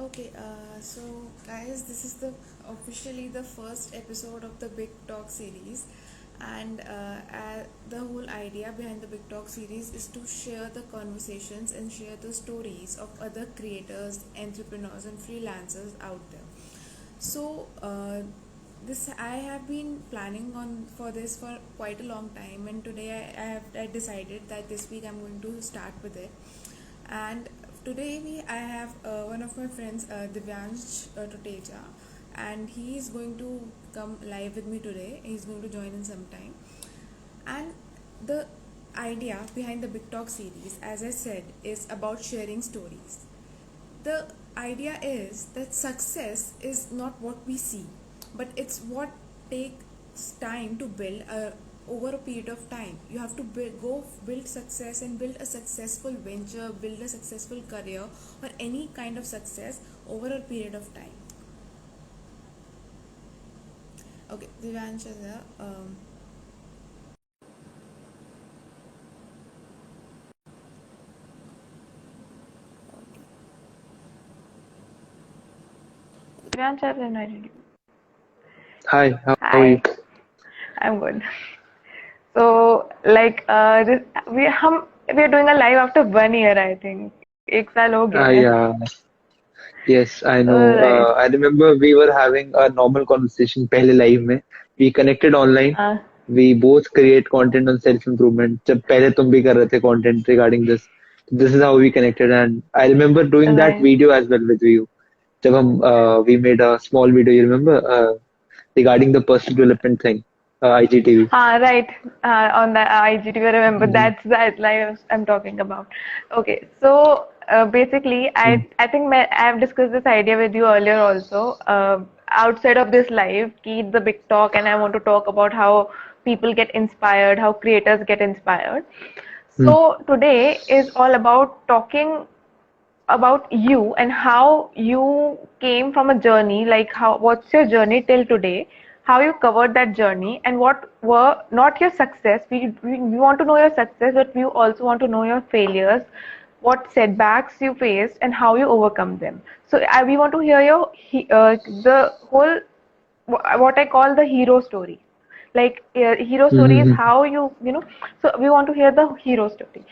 Okay, so guys, this is the officially the first episode of the Big Talk series, and the whole idea behind the Big Talk series is to share the conversations and share the stories of other creators, entrepreneurs, and freelancers out there. So, this I have been planning on for this for quite a long time, and today I decided that this week I'm going to start with it. And today I have one of my friends, Divyansh Tuteja, and he is going to come live with me today. He's going to join in some time. And the idea behind the Big Talk series, as I said, is about sharing stories. The idea is that success is not what we see, but it's what takes time to build over a period of time. You have to build success and build a successful venture, build a successful career, or any kind of success over a period of time. Okay, Divyansh is here. Divyansh has invited you. Hi, how are you? Hi, I'm good. So, we are doing a live after 1 year, I think. एक साल हो गया है. Yeah, yes, I So, know. right. I remember we were having a normal conversation पहले live में. We connected online. Uh, We both create content on self-improvement. जब पहले तुम भी कर रहे थे content regarding this. This is how we connected, and I remember doing that right. video as well with you. जब हम we made a small video, you remember, regarding the personal development thing, IGTV. Right. On the IGTV, I remember Mhm. that's that live I'm talking about. Okay, so basically, I think I have discussed this idea with you earlier also. Outside of this live, keep the big talk, and I want to talk about how people get inspired, how creators get inspired. Mhm. So today is all about talking about you and how you came from a journey, like how what's your journey till today, how you covered that journey, and what were not your success. We want to know your success, but we also want to know your failures, what setbacks you faced, and how you overcome them. So we want to hear the whole what I call the hero story. Like hero story is Mhm. how you know. So we want to hear the hero story.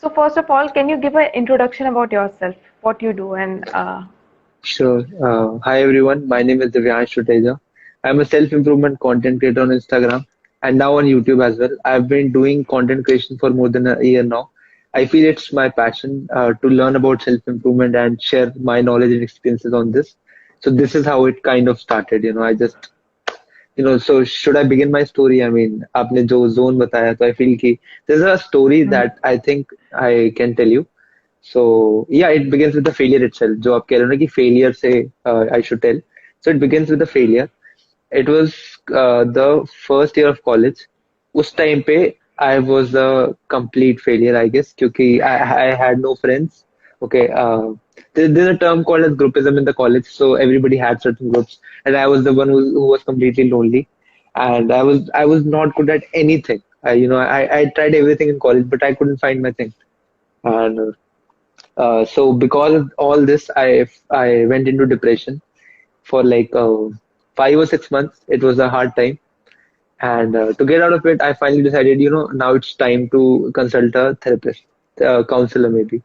So first of all, can you give an introduction about yourself, what you do, and Sure. Hi everyone. My name is Divyansh Tuteja. I'm a self-improvement content creator on Instagram and now on YouTube as well. I've been doing content creation for more than a year now. I feel it's my passion to learn about self-improvement and share my knowledge and experiences on this. So this is how it kind of started. I just, so should I begin my story? I mean, आपने जो zone बताया, so I feel कि there's a story hmm, that I think I can tell you. So yeah, it begins with the failure itself. जो आप कह रहे हो ना कि failure से I should tell. So it begins with the failure. It was the first year of college. उस time पे I was a complete failure, I guess, क्योंकि I had no friends. Okay, there's a term called as groupism in the college. So everybody had certain groups, and I was the one who was completely lonely, and I was not good at anything. I tried everything in college, but I couldn't find my thing. And so because of all this, I went into depression for like 5 or 6 months. It was a hard time, and to get out of it, I finally decided, now it's time to consult a therapist, counselor maybe.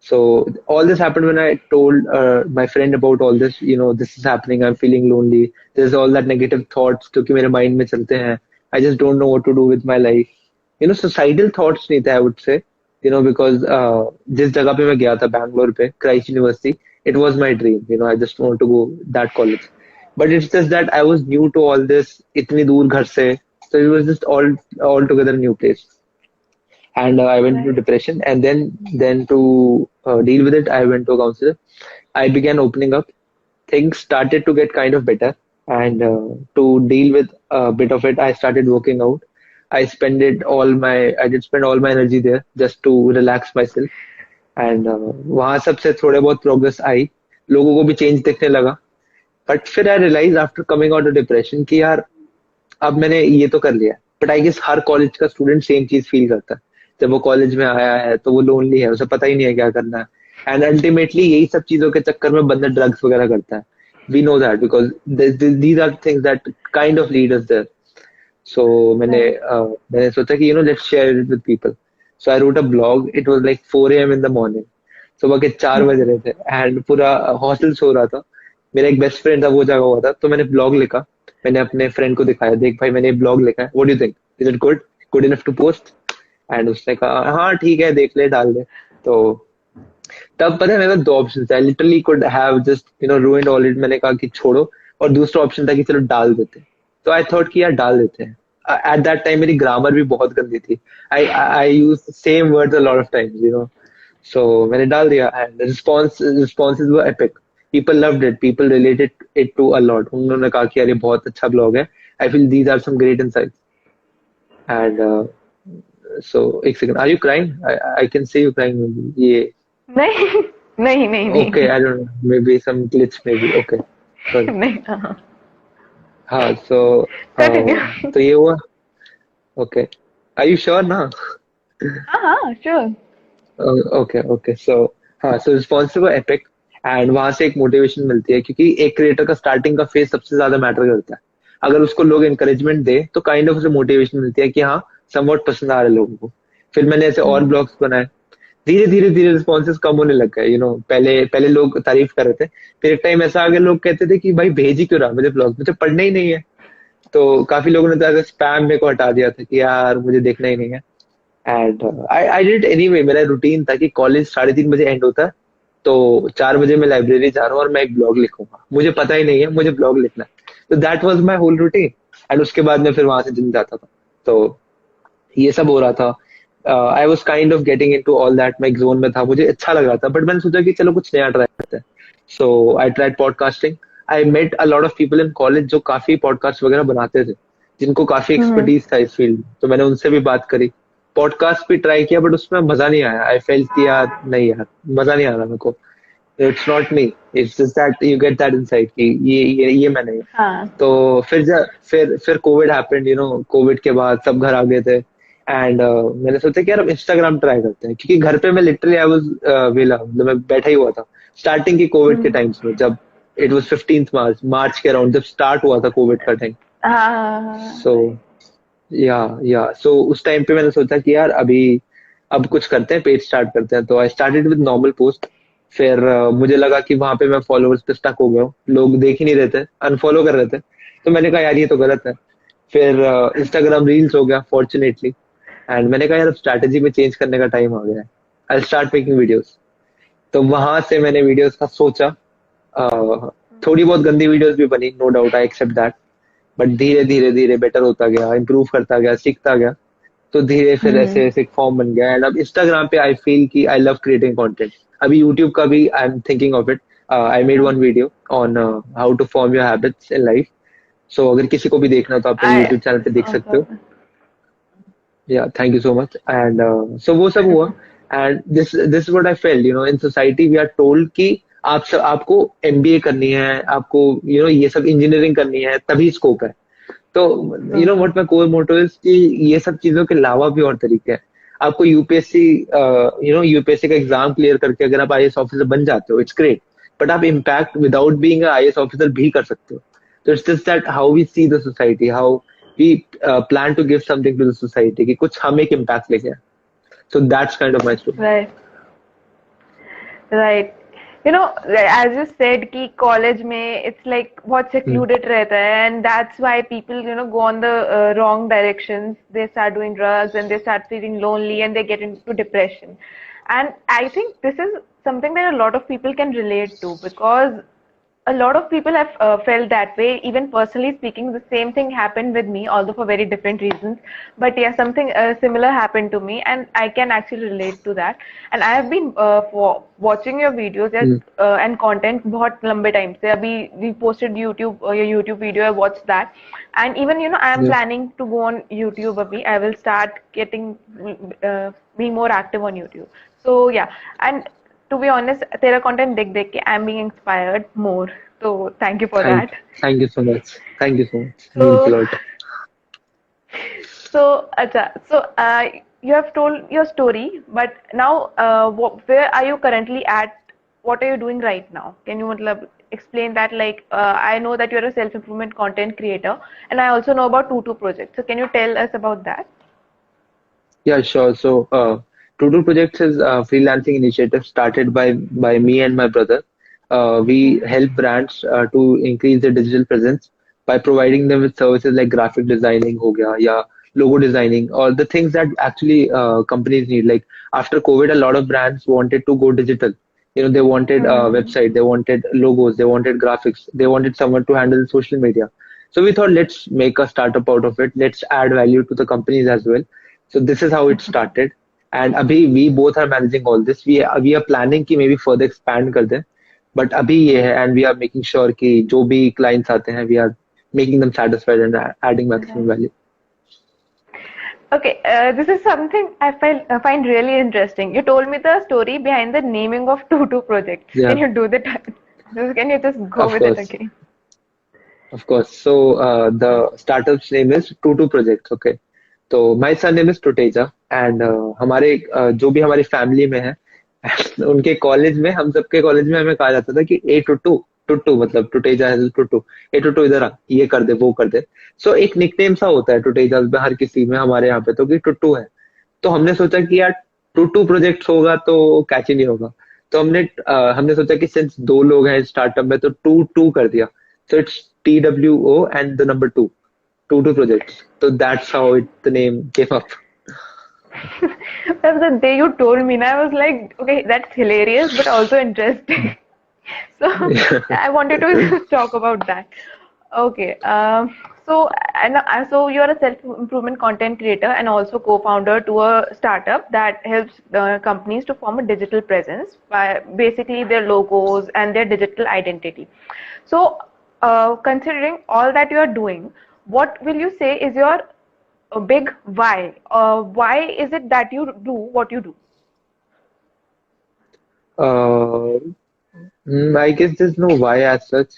So all this happened when I told my friend about all this. This is happening. I'm feeling lonely. There's all that negative thoughts क्योंकि मेरे mind में चलते हैं. I just don't know what to do with my life. Suicidal thoughts नहीं थे, I would say. Because जिस जगह पे मैं गया था बैंगलोर पे, Christ University, it was my dream. I just want to go that college. But it's just that I was new to all this, इतनी दूर घर से. So it was just all together new place, and I went into right, depression. And then to deal with it, I went to a counselor. I began opening up. Things started to get kind of better, and to deal with a bit of it, I started working out. I did spend all my energy there just to relax myself, and वहां सबसे थोड़े बहुत progress I. लोगों को भी change दिखने लगा. But फिर I realise after coming out of depression कि यार अब मैंने ये तो कर लिया. बट आई गेस हर कॉलेज का स्टूडेंट सेम चीज फील करता है. जब वो कॉलेज में आया है तो वो लोनली है, उसे पता ही नहीं है क्या करना है. एंड अल्टीमेटली यही सब चीजों के चक्कर में बंदा ड्रग्स वगैरह करता है. We know that because these are things that kind of lead us there. So Right. मैंने सोचा कि let's share it with people. So I wrote a blog. It was like 4 a.m. in the morning. सुबह के 4 बज रहे थे and पूरा hostel so रहा था. मेरा एक बेस्ट फ्रेंड था, वो जागा हुआ था, तो मैंने ब्लॉग लिखा. मैंने अपने फ्रेंड को दिखाया, देख भाई मैंने ब्लॉग लिखा है, what do you think, is it good, good enough to post. And उसने कहा हाँ ठीक है, देख ले, डाल दे. तो तब पता है मेरे पास दो ऑप्शन थे. I literally could have just ruined all it. मैंने कहा कि छोड़ो, और दूसरा ऑप्शन था कि चलो डाल देते. तो आई थॉट कि यार डाल देते हैं. एट दैट टाइम मेरी ग्रामर भी बहुत गंदी थी. I I use same words a lot of times. So मैंने डाल दिया and the responses were epic. People loved it. People related it to a lot. उन्होंने कहा कि यार ये बहुत अच्छा blog है. I feel these are some great insights. And so एक second. Are you crying? I can see you crying maybe. ये नहीं नहीं नहीं नहीं okay. I don't know. Maybe some glitch maybe. Okay. Sorry. नहीं हाँ. हाँ. So Continue. तो ये हुआ. Okay. Are you sure ना? हाँ sure. ओके सो हाँ, सो रिस्पॉन्सिव एपिक. एंड वहां से एक मोटिवेशन मिलती है, क्योंकि एक क्रिएटर का स्टार्टिंग का फेज सबसे ज्यादा मैटर करता है. अगर उसको लोग encouragement दे तो काइंड ऑफ उसे मोटिवेशन मिलती है कि हाँ समवॉट पसंद आ रहा है लोगों को. फिर मैंने ऐसे और ब्लॉग्स बनाए. धीरे धीरे धीरे रिस्पॉन्सेज कम होने लग गए. पहले पहले लोग तारीफ कर रहे थे, फिर एक टाइम ऐसा आ गया लोग कहते थे कि भाई भेज ही क्यों रहा मुझे ब्लॉग, मुझे पढ़ना ही नहीं है. तो काफी लोगों ने तो ऐसे स्पैम मेरे को हटा दिया था कि यार मुझे देखना ही नहीं है. And I did anyway. मेरा रूटीन था कि कॉलेज 3:30 बजे एंड होता है, तो 4 बजे मैं लाइब्रेरी जा रहा हूँ और मैं एक ब्लॉग लिखूंगा. मुझे पता ही नहीं है, मुझे ब्लॉग लिखना है. तो that was my whole routine. And उसके बाद मैं फिर वहां से जिम जाता था. तो ये सब हो रहा था. I was kind of getting into all that. मैं एक जोन में था, मुझे अच्छा लग रहा था, बट मैंने सोचा कि चलो कुछ नया ट्राई करते हैं. So I tried podcasting. I met a lot of people in college जो काफी पॉडकास्ट वगैरह बनाते थे, जिनको काफी एक्सपर्टीज था इस फील्ड में. तो मैंने उनसे भी बात करी, पॉडकास्ट भी ट्राई किया, बट उसमें मजा नहीं आया. आई फेल्ट कि यार नहीं यार, मजा नहीं आ रहा मेरे को. It's not me. It's just that you get that insight कि ये मैं नहीं. हाँ. तो फिर कोविड हैपेंड. कोविड के बाद सब घर आ गए थे. एंड मैंने सोचा कि यार अब इंस्टाग्राम ट्राई करते हैं, क्योंकि घर पे मैं लिटरली आई वाज वेला, मतलब मैं बैठा ही हुआ था स्टार्टिंग की कोविड के टाइम्स में, जब इट वाज 15th मार्च के अराउंड जब स्टार्ट हुआ था कोविड का टाइम. हाँ. सो या सो उस टाइम पे मैंने सोचा कि यार अब कुछ करते हैं, पेज स्टार्ट करते हैं. तो I started with normal post. फिर मुझे लगा कि वहां पे मैं फॉलोअर्स पे स्टक हो गया हूँ, लोग देख ही नहीं रहे थे, अनफॉलो कर रहे थे. तो मैंने कहा यार ये तो गलत है. फिर इंस्टाग्राम रील्स हो गया फॉर्चुनेटली. एंड मैंने कहा यार अब स्ट्रैटेजी में चेंज करने का टाइम आ गया है. I start making videos. तो वहां से मैंने वीडियोस का सोचा. थोड़ी बहुत गंदी वीडियोस भी बनी, no doubt, I accept that. But धीरे धीरे धीरे बेटर होता गया, इम्प्रूव करता गया, सीखता गया. तो धीरे फिर ऐसे ऐसे एक फॉर्म बन गया. एंड अब इंस्टाग्राम पे आई फील कि आई लव क्रिएटिंग कंटेंट. अभी यूट्यूब का भी I am thinking of it. I made one video on how to form your habits in life. So अगर किसी को भी देखना हो तो आप I यूट्यूब चैनल पे देख सकते हो. Yeah thank you so much. And so वो सब हुआ. And this what I felt. In society we are told कि आपको एमबीए करनी है, आपको ये सब इंजीनियरिंग करनी है, तभी स्कोप है. तो what my core motto is कि ये सब चीजों के अलावा भी और तरीके हैं. आपको यूपीएससी यूपीएससी का एग्जाम क्लियर करके अगर आप आईएएस ऑफिसर बन जाते हो, इट्स ग्रेट. बट आप impact without being IAS officer भी कर सकते हो. तो it's just that how we see the society, how we plan to give something to the society, कि कुछ हम एक इम्पैक्ट लेके आए. So that's kind of my story. Right. Right. As you said कि college में it's like बहुत secluded रहता है, and that's why people go on the wrong directions. They start doing drugs and they start feeling lonely and they get into depression. And I think this is something that a lot of people can relate to, because a lot of people have felt that way. Even personally speaking, the same thing happened with me, although for very different reasons. But yeah, something similar happened to me, and I can actually relate to that. And I have been watching your videos and content बहुत लंबे time से. अभी we posted your YouTube video, I watched that. And even I am planning to go on YouTube अभी. I will start getting being more active on YouTube. So yeah, and to be honest, तेरा content देख के I'm being inspired more. So thank you for that. Thank you so much. Thank you so much. So, Means a lot. So you have told your story, but now where are you currently at what are you doing right now? Can you matlab, explain that? Like, I know that you're a self-improvement content creator, and I also know about Tutu project. So can you tell us about that? Yeah, sure. So, Tutu Projects is a freelancing initiative started by me and my brother. We Mm-hmm. help brands to increase their digital presence by providing them with services like graphic designing, हो गया, या logo designing, or the things that actually companies need. Like after COVID, a lot of brands wanted to go digital. You know, they wanted a Mm-hmm. website, they wanted logos, they wanted graphics, they wanted someone to handle social media. So we thought, let's make a startup out of it. Let's add value to the companies as well. So this is how it started. And abhi we both are managing all this. We are planning कि maybe further expand कर दें. But अभी ये है, and we are making sure कि जो भी clients आते हैं, we are making them satisfied and adding maximum Right. value. Okay, this is something I find really interesting. You told me the story behind the naming of Tutu projects. Can Yeah, you do that? Can you just go of with it course. again? Of course. So the startup's name is Tutu Projects. Okay. तो my son name is Tuteja and हमारे जो भी हमारी family में है उनके college में हम सबके कॉलेज में हमें कहा जाता था कि ए टुट्टू टुट्टू मतलब टुटेजा है टुट्टू ए टुट्टू इधर आ ये कर दे वो कर दे सो एक निकनेम सा होता है टुटेजा में हर किसी में हमारे यहाँ पे तो कि टुट्टू है तो हमने सोचा कि यार टुट्टू प्रोजेक्ट होगा तो कैची नहीं होगा तो हमने सोचा कि सिंस दो लोग हैं स्टार्टअप में तो टू टू कर दिया so it's TWO and the number two. Two projects. So that's how the name came up. That's the day you told me, and I was like, okay, that's hilarious, but also interesting. So I wanted to talk about that. Okay. So you're a self-improvement content creator and also co-founder to a startup that helps companies to form a digital presence by basically their logos and their digital identity. So, considering all that you are doing, what will you say is your big why? Why is it that you do what you do? Uh, I guess there's no why as such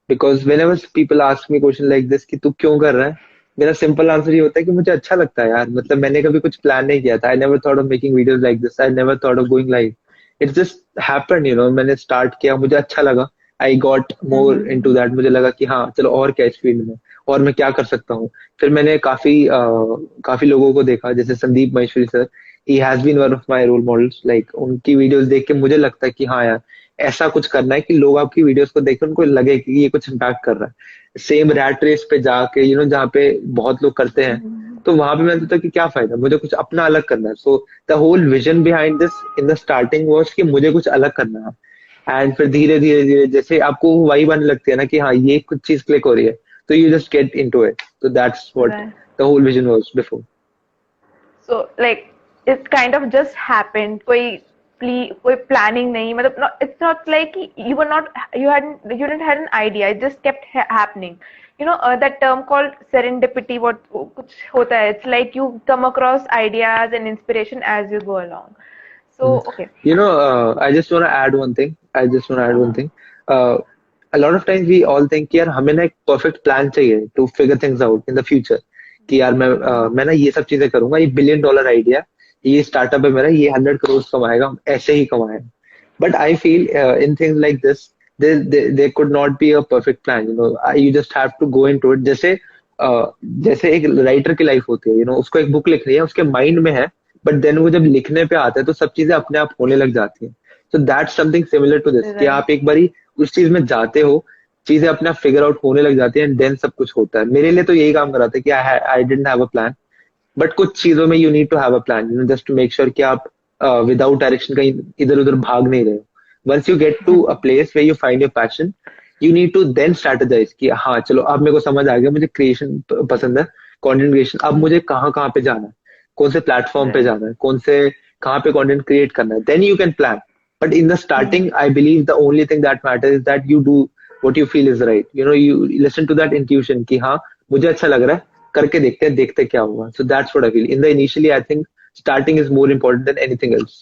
because whenever people ask me question like this कि तू क्यों कर रहा है मेरा simple answer ये होता है कि मुझे अच्छा लगता है यार मतलब मैंने कभी कुछ प्लान नहीं किया था I never thought of making videos like this I never thought of going live it's just happened मैंने स्टार्ट किया मुझे अच्छा लगा I got more into Mm-hmm. That मुझे लगा कि हाँ चलो और क्या इस फील्ड में और मैं क्या कर सकता हूँ फिर मैंने काफी लोगों को देखा जैसे संदीप महेश्वरी सर ही has been one of my role models like उनकी वीडियोस देख के मुझे लगता है कि हाँ यार ऐसा कुछ करना है कि लोग आपकी वीडियोस को देख कर उनको लगे कि ये कुछ इम्पैक्ट कर रहा है सेम रैट रेस पे जाके जहाँ पे बहुत लोग करते हैं Mm-hmm. तो वहां पे मैंने सोचा कि क्या फायदा मुझे कुछ अपना अलग करना है so the whole vision behind this in the starting was कि मुझे कुछ अलग करना है एंड फिर धीरे धीरे धीरे जैसे आपको वही बनने लगती है ना कि हाँ ये कुछ चीज क्लिक हो रही है तो you just get into it तो that's what Right. The whole vision was before So like it kind of just happened. कोई planning नहीं मतलब not, it's not like you were not you didn't had an idea. It just kept happening. That term called serendipity. What कुछ होता है. It's like you come across ideas and inspiration as you go along. So okay. I just want to add one thing. I just want to add one Uh-huh. thing. Uh, a lot of times we all think कि यार हमें ना एक perfect plan चाहिए to figure things out in the future. कि यार मैं ना ये सब चीजें करूंगा ये $1 billion आइडिया ये स्टार्टअप है मेरा ये 100 crores कमाएगा ऐसे ही कमाएगा but I feel in things like this there could not be a perfect plan you just have to go into it जैसे एक राइटर की लाइफ होती है उसको एक बुक लिखनी है उसके माइंड में है बट देन वो जब लिखने पे आता है तो सब चीजें अपने आप होने लग जाती हैं so that's something similar to this कि Right. आप एक बारी उस चीज में जाते हो चीजें अपने आप फिगर आउट होने लग जाती है एंड देन सब कुछ होता है मेरे लिए तो यही काम कर रहा था कि I didn't have a plan but कुछ चीजों में you need to have a plan just to make sure कि आप विदाउट डायरेक्शन कहीं इधर उधर भाग नहीं रहे हो once you get to a place way you find your passion you need to then strategize कि हाँ चलो अब मेरे को समझ आ गया मुझे क्रिएशन पसंद है कंटेंट क्रिएशन अब मुझे कहाँ कहाँ पे जाना है कौन से प्लेटफॉर्म पे Right. जाना है कौन से कहाँ पे कंटेंट क्रिएट करना है then you can plan but in the starting I believe the only thing that matter is that you do what you feel is right you listen to that intuition कि हाँ मुझे अच्छा लग रहा है करके देखते क्या होगा so that's what I feel in the initially I think starting is more important than anything else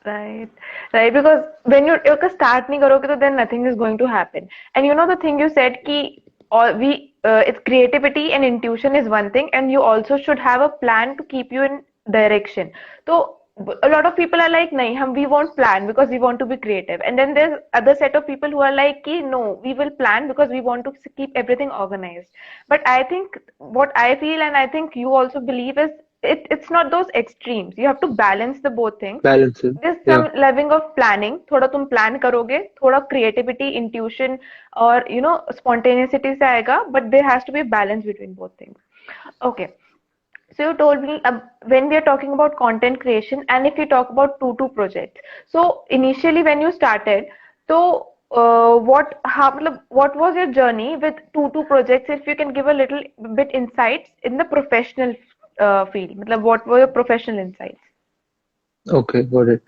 Right, right. Because when you start नहीं करोगे तो then nothing is going to happen. And the thing you said कि it's creativity and intuition is one thing, and you also should have a plan to keep you in direction. So a lot of people are like, nahi, we won't plan because we want to be creative. And then there's other set of people who are like, ki, no, we will plan because we want to keep everything organized. But I think what I feel, and I think you also believe, is it's not those extremes. You have to balance the both things. Balance it. There's Yeah. some level of planning. थोड़ा तुम plan करोगे, थोड़ा creativity, intuition, और spontaneity से आएगा. But there has to be a balance between both things. Okay. So you told me when we are talking about content creation, and if you talk about Tutu projects. So initially when you started, so what was your journey with Tutu projects? If you can give a little bit insights in the professional field, मतलब what were your professional insights? Okay, got it.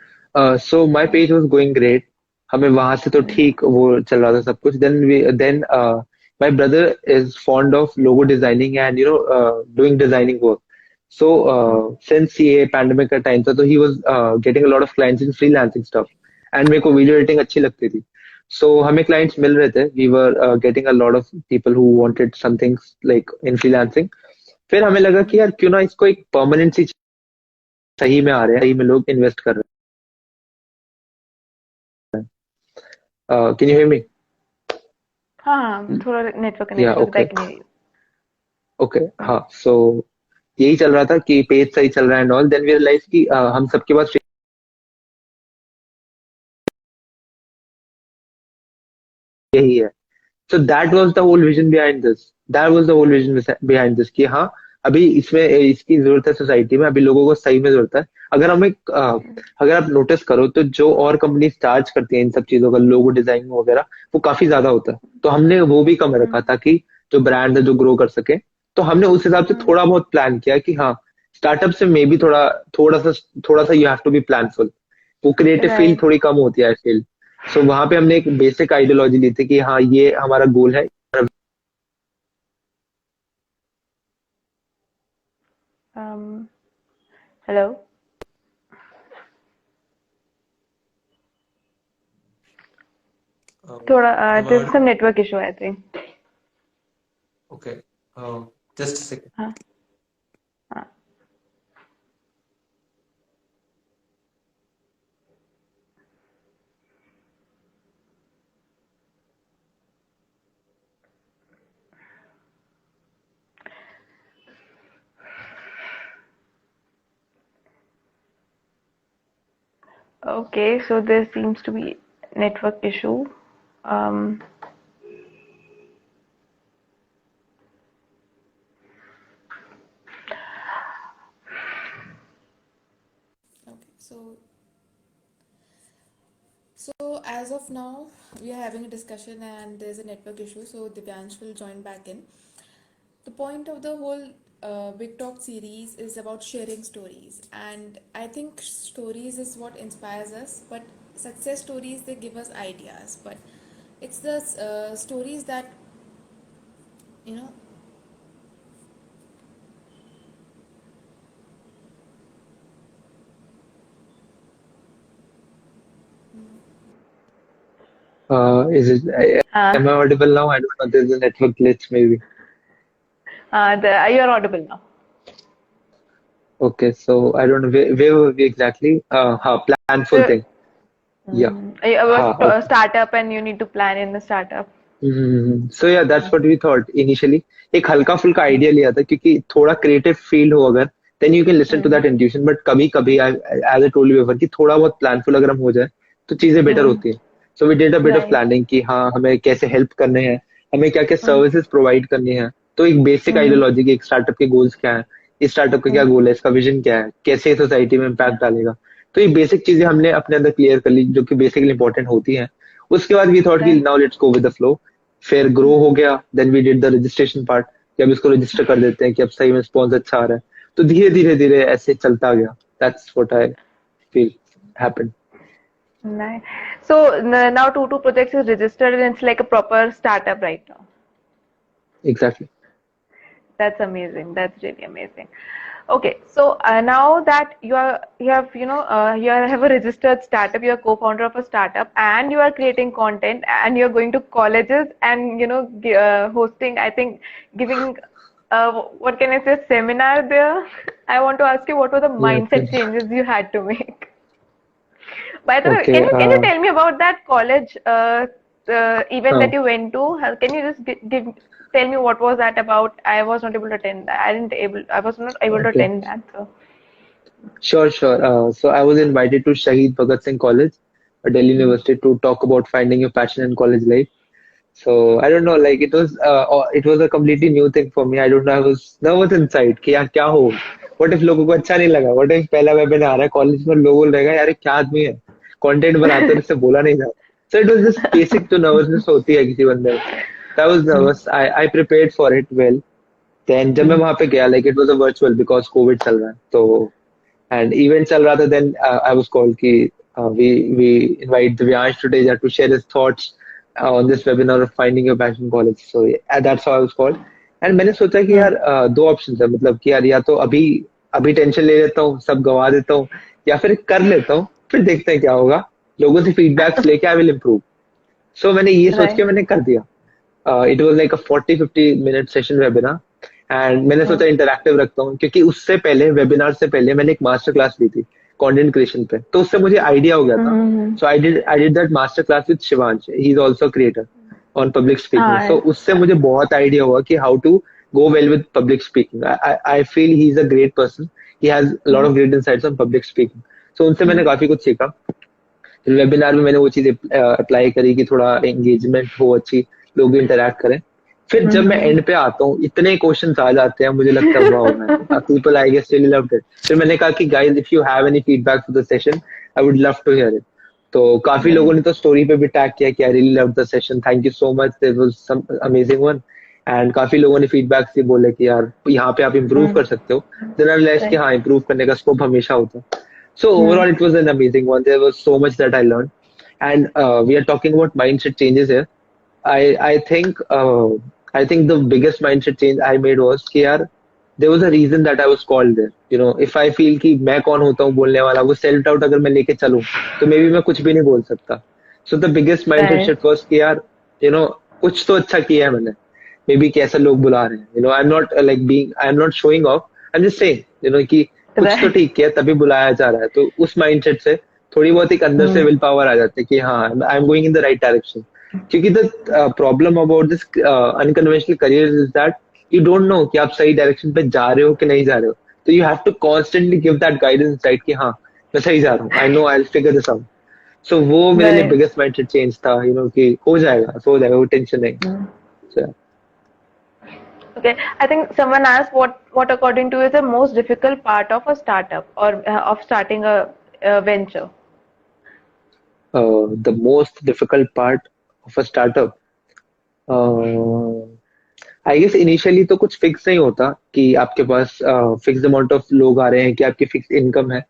So my page was going great. हमें वहां से तो ठीक वो चल रहा था सब कुछ. Then my brother is fond of logo designing and doing designing work. So since ये pandemic का time था, तो he was getting a lot of clients in freelancing stuff. And मेरे को video editing अच्छी लगती थी. So हमें clients मिल रहे थे. We were getting a lot of people who wanted something like in freelancing. फिर हमें लगा कि यार क्यों ना इसको एक permanent सी सही में आ रहे हैं, सही में लोग इन्वेस्ट कर रहे हैं. Can you hear me? हाँ, थोड़ा network Yeah, connection लगता है okay. कि मेरी. Okay, हाँ. So यही चल रहा था कि पेज सही चल रहा है and all. Then we realized कि हम सबके पास यही है. So that was the whole vision behind this. That was the whole vision behind this कि हाँ अभी इसमें इसकी जरूरत है सोसाइटी में. अभी लोगों को सही में जरूरत है. अगर आप नोटिस करो तो जो और कंपनी चार्ज करती हैं इन सब चीजों का, लोगो डिजाइनिंग वगैरह, वो काफी ज्यादा होता है. तो हमने वो भी कम रखा ताकि जो ब्रांड है जो ग्रो कर सके. तो हमने उस हिसाब से थोड़ा बहुत प्लान किया कि हाँ स्टार्टअप से मे बी थोड़ा सा यू हैव टू बी प्लानफुल. वो क्रिएटिव फील Right. थोड़ी कम होती है आई फील. सो वहां पे हमने एक बेसिक आइडियोलॉजी ली थी कि हाँ ये हमारा गोल है. Um, Hello. थोड़ा Am I there's audible? some network issue, I think. Okay. Just a second. हाँ, हाँ. Okay, so there seems to be network issue. Um, Okay, so as of now, we are having a discussion and there's a network issue, so Divyansh will join back in. The point of the whole Big Talk series is about sharing stories, and I think stories is what inspires us, but success stories they give us ideas, but it's the stories that you know Is it? Am I audible now? I don't know. There's a network glitch maybe. you're audible now. Okay, so I don't know where were we exactly? Planful So, thing. Yeah. about Okay. startup, and you need to plan in the startup. So yeah, that's what we thought initially. एक हल्का फुल्का idea लिया था क्योंकि थोड़ा creative field हो अगर, then you can listen to that intuition. But कभी कभी as I told you before कि थोड़ा बहुत प्लानफुल अगर हम हो जाए तो चीजें बेटर होती हैं. So we did a bit of Right. planning कि हाँ हमें कैसे हेल्प करने हैं, हमें क्या क्या सर्विसेज प्रोवाइड करनी है. तो एक बेसिक आइडियोलॉजी की एक स्टार्टअप के गोल्स क्या है, इस स्टार्टअप का क्या गोल है, इसका विजन क्या है, कैसे सोसाइटी में इम्पैक्ट डालेगा. तो ये बेसिक चीजें हमने अपने अंदर क्लियर कर ली जो कि बेसिकली इंपॉर्टेंट होती हैं. उसके बाद वी थॉट कि Right. Now let's go with the flow. फिर ग्रो हो गया. Then we did the registration part कि अब इसको रजिस्टर कर देते हैं कि अब सही में रिस्पॉन्स अच्छा आ रहा है. तो धीरे धीरे धीरे ऐसे चलता गया. That's what I feel happened. Nice. So now Tutu Projects is registered and it's like a proper startup right now. Exactly. That's amazing. That's really amazing. Okay, so now that you have a registered startup, you're a co-founder of a startup, and you are creating content, and you're going to colleges and hosting. I think giving what can I say, seminar there. I want to ask you what were the Yes, mindset yes. changes you had to make. By the way, Okay. can you tell me about that college event Uh, that you went to? Can you just tell me what was that about? I was not able to attend that. I was not able to okay. attend that. So. Sure, sure. So I was invited to Shahid Bhagat Singh College, Delhi University, to talk about finding your passion in college life. So I don't know, like it was a completely new thing for me. I don't know, I was nervous inside कि यार क्या होगा? What if लोगों को अच्छा नहीं लगा? What if पहला वेबिनार आ रहा है कॉलेज में लोग बोल रहेगा यार ये क्या आदमी है? कंटेंट बनाते और इससे बोला नहीं था. So it was just basic जो nervousness होती है किसी बंदे में. So I was nervous. I prepared for it well. Then जब मैं वहाँ पे गया, like it was a virtual because COVID चल रहा है. तो and event चल रहा था. Then I was called कि we invite Divyansh today to share his thoughts on this webinar of finding your passion college. So yeah, that's how I was called. And मैंने सोचा कि यार दो ऑप्शन है, मतलब कि यार या तो अभी अभी टेंशन ले लेता हूँ, सब गवा देता हूँ, या फिर कर लेता हूँ, फिर देखते हैं क्या होगा. लोगों से फीडबैक्स लेके आई विल इम्प्रूव. सो मैंने ये सोच Right. के मैंने कर दिया. It was like a 40-50 minute session webinar. And मैंने सोचा इंटरैक्टिव रखता हूँ क्योंकि उससे पहले वेबिनार से पहले मैंने एक मास्टर क्लास ली थी कंटेंट क्रिएशन पे, तो उससे मुझे आइडिया हो गया था. Mm-hmm. So I did that master class with Shivansh, he is also creator on public speaking. So हाँ. उससे मुझे बहुत आइडिया हुआ कि how to go well with public speaking. I feel he is a great person, he has lot of great insights on public speaking. So उनसे मैंने काफी कुछ सीखा. वेबिनार में मैंने वो चीज अप्लाई करी कि थोड़ा एंगेजमेंट हो अच्छी, लोग इंटरैक्ट करें. फिर जब मैं Mm-hmm. एंड पे आता हूँ इतने क्वेश्चंस आ जाते हैं, मुझे लगता है wow man, people I guess really loved it. फिर मैंने कहा कि guys if you have any feedback for the session I would love to hear it. तो काफी लोगों Right. ने तो स्टोरी पे भी टैग किया कि I really loved the session, thank you so much, there was some amazing one. And काफी लोगों ने फीडबैक से बोले कि यार यहाँ पे आप इम्प्रूव कर सकते हो. देन आई रियलाइज कि Right. हाँ, इम्प्रूव करने का स्कोप हमेशा होता है. So overall, it was an amazing one. There was so much that I learned, and we are talking about mindset changes here. I think I think the biggest mindset change I made was कि यार there was a reason that I was called there. You know, if I feel कि मैं कौन होता हूँ बोलने वाला, वो self doubt अगर मैं लेके चलूँ तो मे बी मैं कुछ भी नहीं बोल सकता. So the biggest mindset Right. shift was कि यार you know कुछ तो अच्छा किया है मैंने. मे बी कैसे लोग बुला रहे हैं. You know, I'm not showing off. I'm just saying, you know कि कुछ तो Right. ठीक किया तभी बुलाया जा रहा है. तो उस माइंडसेट से थोड़ी बहुत एक अंदर से विल पावर आ जाती है कि हाँ, I am going in the right direction. क्योंकि the problem about this unconventional career is that you don't know कि आप सही डायरेक्शन पे जा रहे हो कि नहीं जा रहे हो. तो you have to constantly give that guidance right कि हाँ मैं सही जा रहा हूँ, I know I will figure this out. So वो मेरे लिए Right. बिगेस्ट माइंडसेट चेंज था, यू नो कि हो जाएगा वो टेंशन नहीं. So, Okay, I think someone asked what according to you is the most difficult part of a startup or of starting a venture. the most difficult part of a startup, I guess initially तो कुछ fix नहीं होता कि आपके पास fix amount of लोग आ रहे हैं कि आपकी फिक्स इनकम है.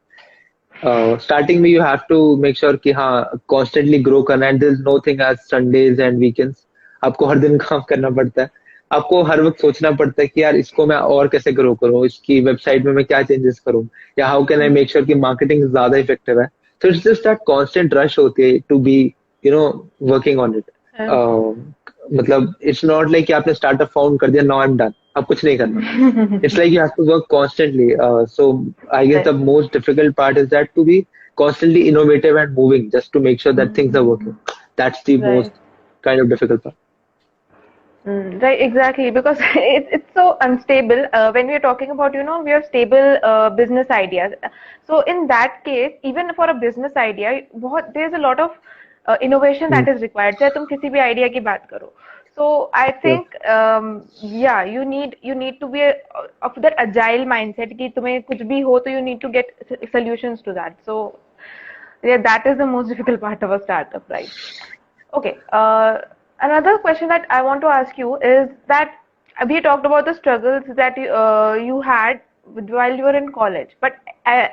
स्टार्टिंग में you have to make sure कि हाँ कॉन्स्टेंटली ग्रो करना, and there is no thing as Sundays and weekends. आपको हर दिन काम करना पड़ता है. आपको हर वक्त सोचना पड़ता है कि यार इसको मैं और कैसे ग्रो करूँ, इसकी वेबसाइट में मैं क्या चेंजेस करूँ, या how can I make sure कि मार्केटिंग ज्यादा इफेक्टिव है. तो it's just that constant rush होती है to be you know working on it. Uh, मतलब इट्स नॉट लाइक कि आपने स्टार्टअप फाउंड कर दिया, नाउ आई एम डन, अब कुछ नहीं करना. It's like you have to work constantly. So I guess the right. most difficult part is that to be constantly innovative and moving just to make sure that things are working. That's the Right. most kind of difficult part. Right, exactly, because it's so unstable. When we are talking about, we have stable business ideas. So in that case, even for a business idea, there's a lot of innovation that Hmm. is required. चाहे तुम किसी भी idea की बात करो. So I Yeah. think, yeah, you need to be of that agile mindset कि तुम्हें कुछ भी हो तो you need to get solutions to that. So yeah, that is the most difficult part of a startup, right? Okay. Another question that I want to ask you is that we talked about the struggles that you had while you were in college, but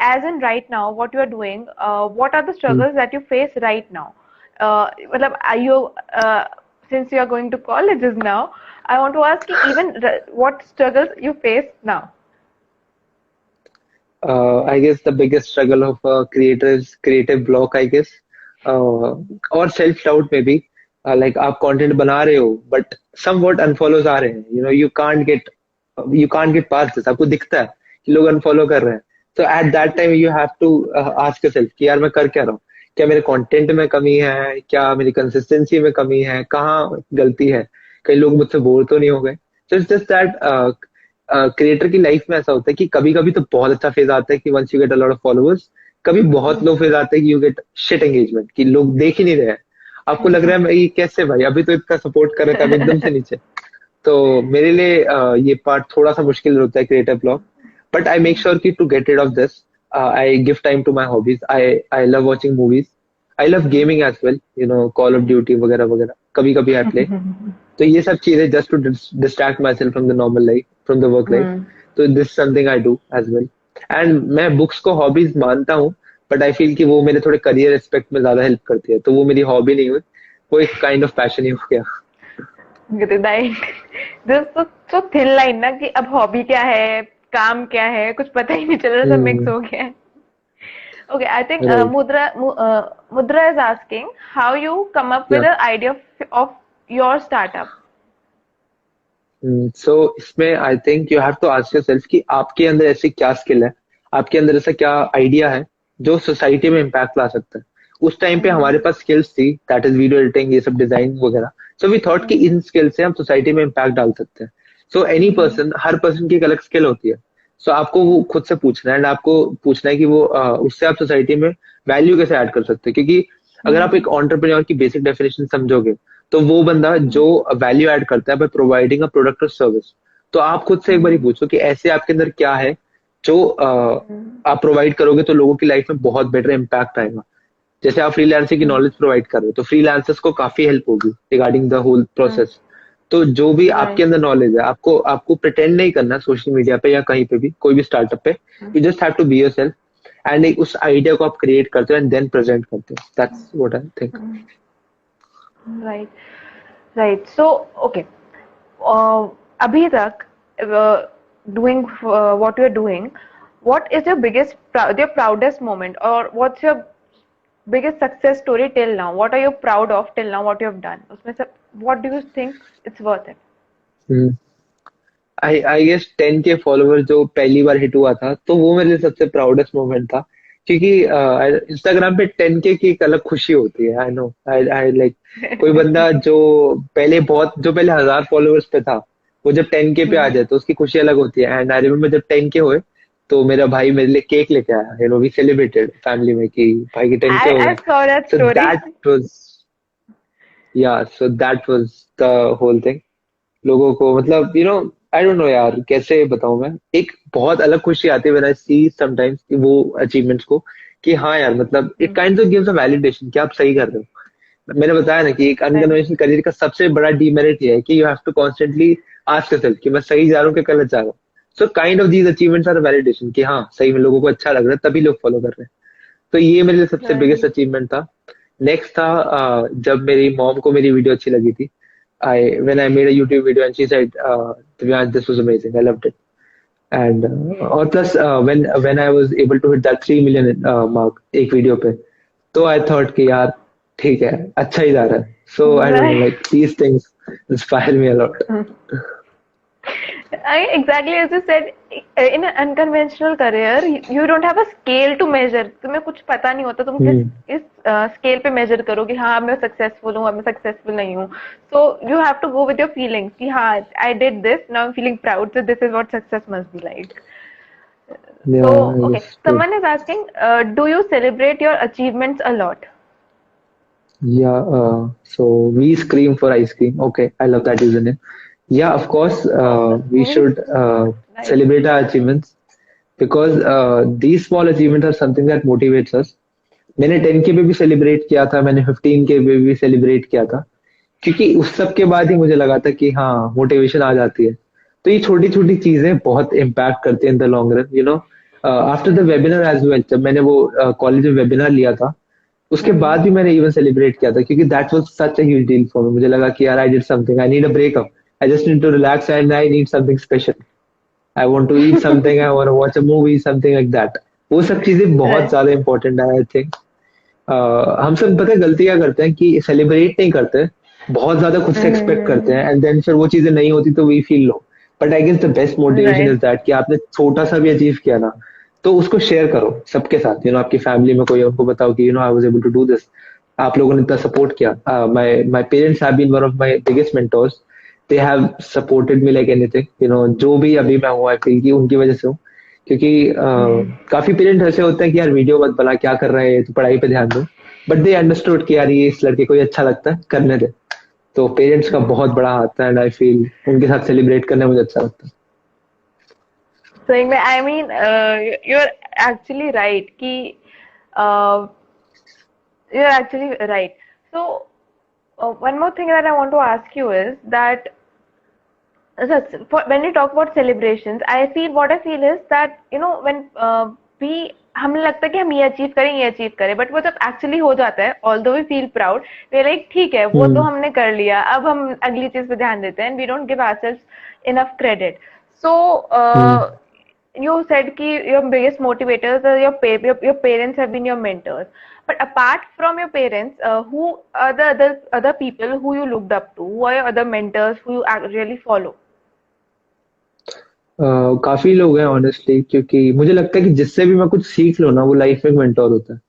as in right now, what you are doing, what are the Hmm. struggles that you face right now? मतलब, are you since you are going to colleges now, I want to ask you even what struggles you face now. I guess the biggest struggle of a creator is creative block, I guess, or self doubt maybe. Like आप content बना रहे हो, but somewhat unfollows आ रहे हैं. You know, you can't get you can't get pass this, आपको दिखता है कि लोग अनफॉलो कर रहे हैं. तो at that time you have to ask yourself कि यार मैं कर क्या रहा हूँ, क्या मेरे कंटेंट में कमी है, क्या मेरी कंसिस्टेंसी में कमी है, कहाँ गलती है, कई लोग मुझसे बोर तो नहीं हो गए. So it's just that creator की लाइफ में ऐसा होता है कि कभी कभी तो बहुत अच्छा फेज आता है कि once you get a lot of followers, कभी बहुत लो फेज आता है कि यू गेट शिट एंगेजमेंट, कि लोग देख ही नहीं रहे हैं. आपको लग रहा है ये कैसे भाई, अभी तो इतना सपोर्ट कर रहे थे, अब एकदम से नीचे. तो मेरे लिए ये पार्ट थोड़ा सा मुश्किल होता है creator blog. But I make sure कि to get rid of this I give time to my hobbies. I love watching movies, I love gaming as well, you know Call of Duty वगैरह वगैरह कभी कभी I play. तो ये सब चीजें just to distract myself from the normal life, from the work life. तो this something I do as well. And मैं बुक्स को हॉबीज मानता हूँ, बट आई फील कि वो मेरे थोड़े करियर एस्पेक्ट में ज्यादा हेल्प करती है, तो वो मेरी हॉबी नहीं हुई, वो एक काइंड ऑफ पैशन ही हो गया. राइट. so thin line ना कि अब हॉबी क्या है, काम क्या है, कुछ पता ही नहीं चल रहा, सब मिक्स हो गया है. Okay, I think Right. Mudra is asking how you come up with Yeah. the idea of your startup. So इसमें I think you have to ask yourself कि आपके अंदर ऐसी क्या स्किल है, आपके अंदर ऐसा क्या आइडिया है जो सोसाइटी में इम्पैक्ट ला सकता है. उस टाइम पे हमारे पास स्किल्स थी, दैट इज वीडियो एडिटिंग, ये सब डिजाइन वगैरह. सो वी थॉट कि इन स्किल से हम सोसाइटी में इम्पैक्ट डाल सकते हैं. सो एनी पर्सन, हर पर्सन की एक अलग स्किल होती है. सो आपको वो खुद से पूछना है, एंड आपको पूछना है कि वो उससे आप सोसाइटी में वैल्यू कैसे ऐड कर सकते हैं. क्योंकि अगर आप एक एंटरप्रेन्योर की बेसिक डेफिनेशन समझोगे, तो वो बंदा जो वैल्यू ऐड करता है बाय प्रोवाइडिंग अ प्रोडक्ट और सर्विस. तो आप खुद से एक बार पूछो कि ऐसे आपके अंदर क्या है जो आप प्रोवाइड करोगे तो लोगों की लाइफ में बहुत बेटर इम्पैक्ट आएगा. जैसे आप फ्रीलांसिंग की नॉलेज प्रोवाइड कर रहे हो, तो फ्रीलांसर्स को काफी हेल्प होगी रिगार्डिंग द होल प्रोसेस. तो जो भी आपके अंदर नॉलेज है, आपको आपको प्रिटेंड नहीं करना सोशल मीडिया पे या कहीं पे भी, कोई भी स्टार्टअप पे. You just have to be yourself, and उस आइडिया को आप क्रिएट करते हो एंड देन प्रेजेंट करते हो. That's what I think. Right, right. So, okay. अभी तक doing what you're doing, what is your your proudest moment, or what's your biggest success story till now? What are you proud of till now? What you have done? उसमें से what do you think it's worth it? I guess 10K follower जो पहली बार hit हुआ था, तो वो मेरे लिए सबसे प्राउडेस्ट मोमेंट था. क्योंकि इंस्टाग्राम पे 10K की एक अलग खुशी होती है. आई नो, आई लाइक कोई बंदा जो पहले 1000 फॉलोवर्स पे था, वो जब 10K पे आ जाए तो उसकी खुशी अलग होती है. एंड आई रिमेम्बर जब 10K हुए, तो मेरा भाई मेरे लिए केक लेके आया. You know we celebrated family में कि भाई के 10K हो I गए. saw that so story. That was, yeah so that was the whole thing. लोगों को मतलब you know I don't know यार कैसे बताऊं मैं, एक बहुत अलग खुशी आती है व्हेन आई सी समटाइम्स वो अचीवमेंट्स को, कि हाँ यार मतलब it kind of gives a validation कि आप सही कर रहे हो. मैंने बताया ना कि एक अनकन्वेंशनल करियर का सबसे बड़ा डीमेरिट ये है कि you have to constantly ask yourself कि मैं सही जा रहा हूँ कि गलत जा रहा हूँ. So kind of these achievements are validation कि हाँ सही में लोगों को अच्छा लग रहा है, तभी लोग फॉलो कर रहे हैं. तो ये मेरे लिए सबसे बिगेस्ट अचीवमेंट था. नेक्स्ट था जब मेरी मॉम को मेरी वीडियो अच्छी लगी थी. When I made a YouTube video and she said, "Divyansh, this was amazing. I loved it." And और plus when I was able to hit that 3 million mark एक वीडियो पे, तो I thought कि यार ठीक है, अच्छा ही जा रहा है. So I don't know, like these things inspire me a lot. Exactly as you said, in an unconventional career, you don't have a scale to measure. तुम्हें कुछ पता नहीं होता, तुम किस स्केल पे मेजर करो कि हाँ मैं सक्सेसफुल हूँ, मैं सक्सेसफुल नहीं हूँ. So you have to go with your feelings कि हाँ I did this, now I'm feeling proud, so this is what success must be like. Yeah, So I okay, guess. someone is asking, do you celebrate your achievements a lot? Yeah, so we scream for ice cream. Okay, I love that username. Yeah, of course, we should celebrate our achievements, because these small achievements are something that motivates us. मैंने 10K पे भी celebrate किया था, मैंने 15K पे भी celebrate किया था, क्योंकि उस सब के बाद ही मुझे लगा था कि हाँ मोटिवेशन आ जाती है. तो ये छोटी छोटी चीजें बहुत इम्पैक्ट करती हैं in the long run. You know after the webinar as well, जब मैंने वो कॉलेज में वेबिनार लिया था, उसके बाद भी मैंने इवन सेलिब्रेट किया था, क्योंकि that was such a huge deal for me. मुझे लगा कि यार I did something, I need a breakup, I just need to relax and I need something special. I want to eat something, I want to watch a movie, something like that. वो सब चीजें बहुत ज्यादा important है I think. हम सब पता है गलती क्या करते हैं कि सेलिब्रेट नहीं करते, बहुत ज्यादा खुद से एक्सपेक्ट करते हैं, एंड देन फिर वो चीजें नहीं होती तो we feel low. But I guess the best motivation is Right. That कि आपने छोटा सा भी अचीव किया ना, तो उसको शेयर करो सबके साथ, आपकी फैमिली में कोई है, उनको बताओ कि I was able to do this, आप लोगों ने इतना सपोर्ट किया। My my parents have been one of my biggest mentors, they have supported me like anything, जो भी अभी मैं हूँ, आई फील कि उनकी वजह से हूँ। क्योंकि काफी पेरेंट्स ऐसे होते हैं कि यार वीडियो मत बना, क्या कर रहे हैं, तो पढ़ाई पे ध्यान दो। बट दे अंडरस्टूड कि यार ये इस लड़के को ये अच्छा लगता है, करने दे। तो पेरेंट्स का बहुत बड़ा हाथ है, एंड आई फील उनके साथ सेलिब्रेट करना मुझे अच्छा लगता है। So I mean, you're actually right. Uh, you're actually right. So one more thing that I want to ask you is that when you talk about celebrations, what I feel is that when we हमें लगता है कि हम ये achieve करें, but वो जब actually हो जाता है, although we feel proud, we like ठीक है, वो तो हम्म। हमने कर लिया, अब हम अगली चीज पे ध्यान देते हैं, we don't give ourselves enough credit. So hmm. you said ki your biggest motivators are your parents have been your mentors, but apart from your parents, who are the other people who you looked up to, who are your other mentors who you really follow? काफी लोग हैं honestly, क्योंकि मुझे लगता है कि जिससे भी मैं कुछ सीख लूँ ना, वो लाइफ में एक मेंटोर होता है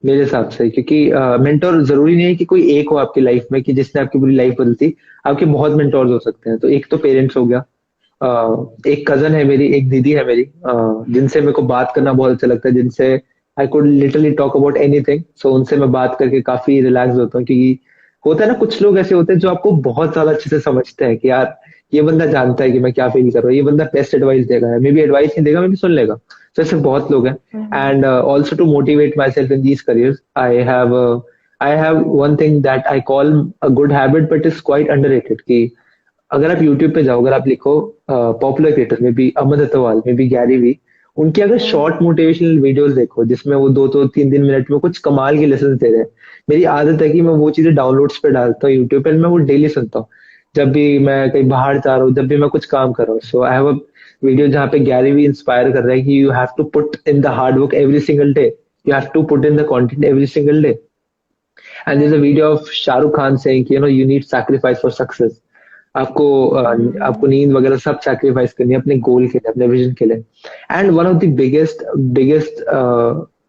मेरे हिसाब से। क्योंकि मेंटोर जरूरी नहीं है कि कोई एक हो आपकी लाइफ में कि जिसने आपकी पूरी लाइफ बदलती। आपके बहुत मेंटोर्स हो सकते हैं। तो एक तो पेरेंट्स हो गया, एक कजन है मेरी, एक दीदी है मेरी, जिनसे मेरे को बात करना बहुत अच्छा लगता है, जिनसे I could literally talk about anything. So उनसे मैं बात करके काफी रिलैक्स होता हूँ, क्योंकि होता है ना, कुछ लोग ऐसे होते हैं जो आपको बहुत ज्यादा अच्छे से समझते हैं कि यार ये बंदा जानता है कि मैं क्या फील कर रहा हूँ, ये बंदा बेस्ट एडवाइस देगा, मे बी एडवाइस नहीं देगा, मे बी सुन लेगा। तो ऐसे बहुत लोग हैं। Mm-hmm. And also to motivate myself in these careers, I have one thing that I call a good habit, but is quite underrated. कि अगर आप यूट्यूब पे जाओ, अगर आप लिखो पॉपुलर क्रिएटर में भी अमन अग्रवाल में भी गैरी वी, उनकी अगर शॉर्ट मोटिवेशनल वीडियोस देखो जिसमें वो 2-3 मिनट में कुछ कमाल के लेसन दे रहे हैं, मेरी आदत है कि मैं वो चीजें डाउनलोड्स पे डालता हूँ यूट्यूब पे, मैं वो डेली सुनता हूँ। जब भी मैं कहीं बाहर जा रहा हूँ, जब भी मैं कुछ काम कर रहा हूँ, सो आई हैव अ वीडियो जहाँ पे गैरी वी इंस्पायर कर रहा है कि you have to put in the hard work every single day, you have to put in the content every single day. And there is a Right. Video of Shahrukh Khan saying कि you need sacrifice for success. आपको Mm-hmm. आपको नींद वगैरह सब sacrifice करनी है अपने गोल के लिए, अपने विजन के लिए। And one of the biggest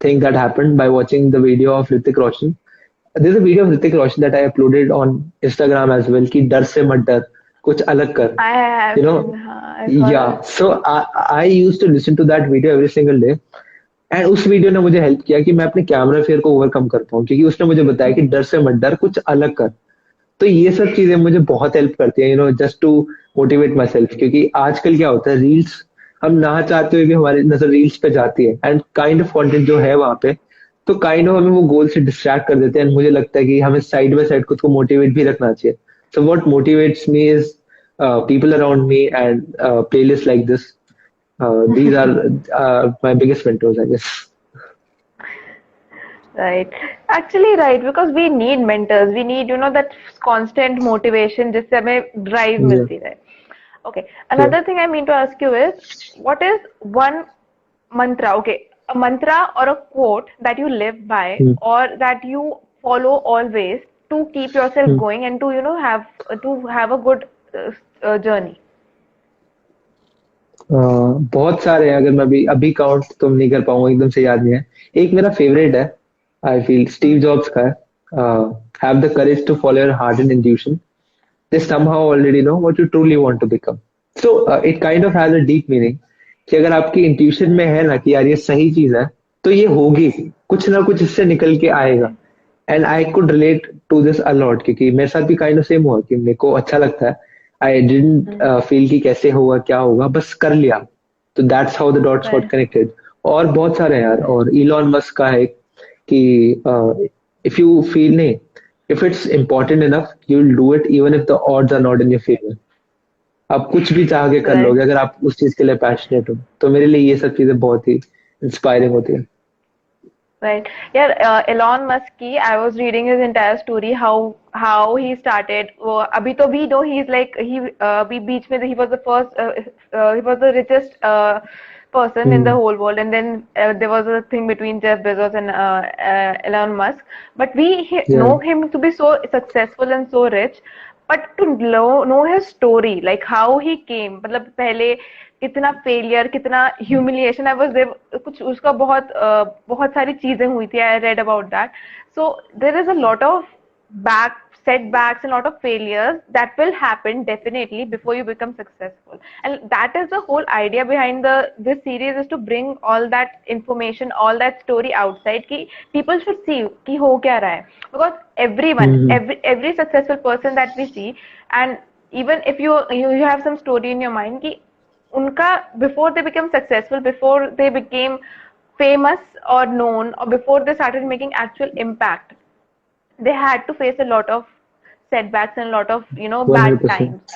thing that happened by watching the video of Hrithik Roshan, there is a video of Hrithik Roshan that I uploaded on Instagram as well, कि डर से मत डर, कुछ अलग कर, I have you know. seen, I saw या that. So I used to listen to that video every single day. And उस वीडियो ने मुझे हेल्प किया कि मैं अपने कैमरा फेयर को ओवरकम कर पाऊँ, क्योंकि उसने मुझे बताया कि डर से मत डर, कुछ अलग कर। तो ये सब चीजें मुझे बहुत हेल्प करती है, just to motivate myself. क्योंकि आजकल क्या होता है, रील्स, हम ना चाहते हुए भी हमारी नजर रील्स पे जाती है, एंड काइंड ऑफ कंटेंट जो है वहां पे, तो काइंड ऑफ हमें वो गोल से डिस्ट्रैक्ट कर देते हैं। And मुझे लगता है कि हमें साइड बाय साइड खुद को मोटिवेट भी रखना चाहिए। So what motivates me is people around me and playlist like this. These are my biggest mentors, I guess. Right. Actually, right, because we need mentors. We need, that constant motivation जिससे हमें drive Yeah, मिलती रहे. Okay. yeah. Another thing I mean to ask you is, what is one mantra? Okay, a mantra or a quote that you live by Hmm. or that you follow always to keep yourself Hmm. going and to, have a good journey. बहुत सारे हैं, अगर मैं अभी अभी count तो नहीं कर पाऊंगा, एकदम से याद नहीं है। एक मेरा फेवरेट है, आई फील स्टीव जॉब्स का है, have the courage to follow your heart and intuition, they somehow already know what you truly want to become. So it kind of has a deep meaning कि अगर आपकी intuition में है ना कि यार ये सही चीज है, तो ये होगी, कुछ ना कुछ इससे निकल के आएगा। Right. And I could relate to this a lot, क्योंकि मेरे साथ भी काइंड ऑफ सेम हुआ कि मेरे को अच्छा लगता है, आई डिडंट Mm. फील कि कैसे होगा क्या होगा, बस कर लिया। तो that's how the dots got Right. Connected. और बहुत सारे हैं यार, Right. और इलॉन मस्क का है कि इफ यू फील नहीं, if it's important enough you will do it even if the odds are not in your favour. आप कुछ भी चाह के कर Right. लोगे अगर आप उस चीज के लिए पैशनेट हो। तो मेरे लिए ये सब चीजें बहुत ही इंस्पायरिंग होती है। Right. Yeah, Elon Musk ki, I was reading his entire story, how he started. Abhi to we know he's like abhi beech mein he was the first, he was the richest person in the hmm. whole world, and then there was a thing between Jeff Bezos and Elon Musk. But we या know him to be so successful and so rich. but to know his story, like how he came, मतलब पहले कितना failure, कितना humiliation, I was there, कुछ उसका बहुत सारी चीजें हुई थी, I read about that. So there is a lot of setbacks and a lot of failures that will happen definitely before you become successful, and that is the whole idea behind this series, is to bring all that information, all that story outside, ki people should see ki ho kya raha hai, because everyone, hmm every successful person that we see, and even if you have some story in your mind ki unka, before they became successful, before they became famous or known, or before they started making actual impact, they had to face a lot of setbacks and a lot of bad 100%. times.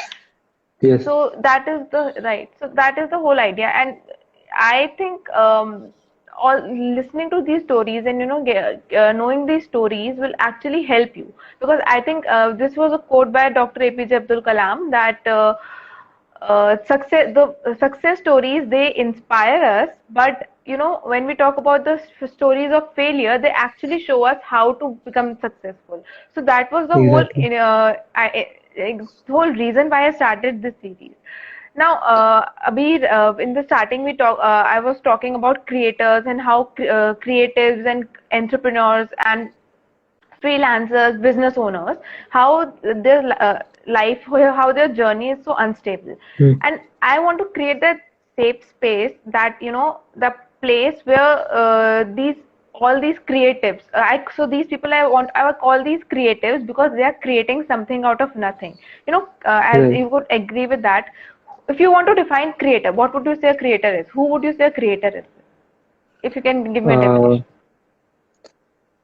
Yes. So that is the right. So that is the whole idea, and I think all listening to these stories and knowing these stories will actually help you, because I think this was a quote by Dr. APJ Abdul Kalam that success stories, they inspire us, but when we talk about the stories of failure, they actually show us how to become successful. So that was the whole Exactly. whole reason why I started this series. Now, Abir, in the starting, I was talking about creators and how creatives and entrepreneurs and freelancers, business owners, how their life, how their journey is so unstable. Hmm. And I want to create that safe space, that, the place where all these creatives, so these people, I would call these creatives, because they are creating something out of nothing. As Right. you would agree with that, if you want to define creator, what would you say a creator is? Who would you say a creator is? If you can give me a Uh, definition.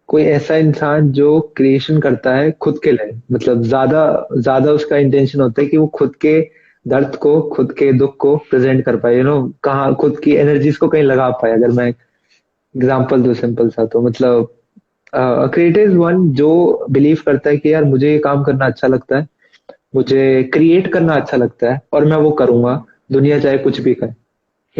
कोई ऐसा इंसान जो creation करता है खुद के लिए, मतलब ज्यादा ज्यादा उसका इंटेंशन होता है कि वो खुद के दर्द को, खुद के दुख को प्रेजेंट कर पाए, कहाँ खुद की एनर्जीज को कहीं लगा पाए. अगर मैं एग्जांपल दूं सिंपल सा, तो मतलब क्रिएटिव वन जो बिलीव करता है कि यार मुझे ये काम करना अच्छा लगता है, मुझे क्रिएट करना अच्छा लगता है और मैं वो करूंगा, दुनिया चाहे कुछ भी करे,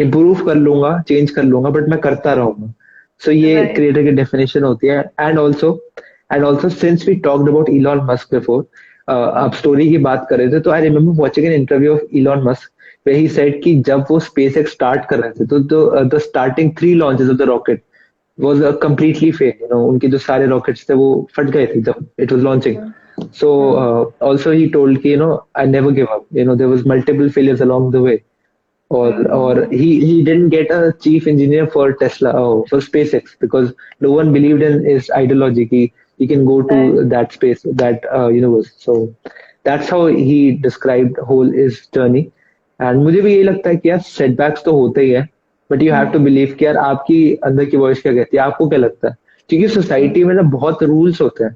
इम्प्रूव कर लूंगा, चेंज कर लूंगा, बट मैं करता रहूंगा. सो ये Right. क्रिएटर की डेफिनेशन होती है. And also since we talked about Elon Musk before, आप स्टोरी की बात कर रहे थे, तो I remember watching an interview of Elon Musk where he said कि जब वो स्पेस एक्स स्टार्ट कर रहे थे, तो the starting 3 launches of the rocket was a completely fail. उनके जो सारे रॉकेट्स थे वो फट गए थे जब it was launching. So also he told कि I never give up. There was multiple failures along the way. Or he didn't get a chief engineer for Tesla, for SpaceX, because no one believed in his ideology कि he can go to Right. that space, that universe. So that's how he described whole his journey. And मुझे भी यही लगता है कि यार setbacks तो होते ही है, but you have to believe कि यार आपकी अंदर की वॉइस क्या कहती है. आपको क्या लगता है? क्योंकि सोसाइटी में ना बहुत रूल्स होते हैं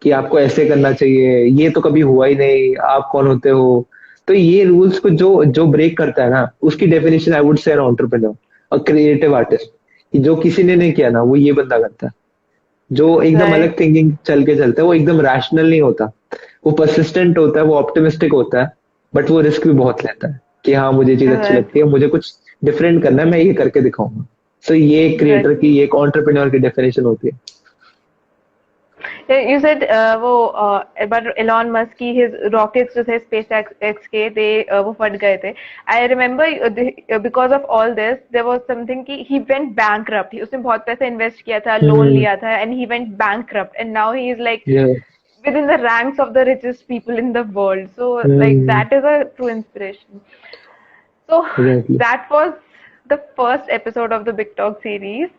कि आपको ऐसे करना चाहिए, ये तो कभी हुआ ही नहीं, आप कौन होते हो. तो ये रूल्स को जो जो ब्रेक करता है ना, उसकी डेफिनेशन आई वुड से an entrepreneur, a creative artist. कि जो किसी ने नहीं किया ना, वो ये बंदा करता है. जो एकदम Right. अलग थिंकिंग चल के चलता है, वो एकदम रैशनल नहीं होता, वो परसिस्टेंट होता है, वो ऑप्टिमिस्टिक होता है, बट वो रिस्क भी बहुत लेता है कि हाँ मुझे ये चीज अच्छी Right. लगती है, मुझे कुछ डिफरेंट करना है, मैं ये करके दिखाऊंगा. सो ये Right. क्रिएटर की, एक एंटरप्रेन्योर की डेफिनेशन होती है. You said but Elon Musk की his rockets जो थे SpaceX के, वो फट गए थे. I remember because of all this there was something कि he went bankrupt. उसने बहुत पैसे invest किया था, लोन लिया था, and he went bankrupt, and now he is like Yeah. within the ranks of the richest people in the world. So like Hmm. that is a true inspiration. So Exactly. that was the first episode of the Big Talk series.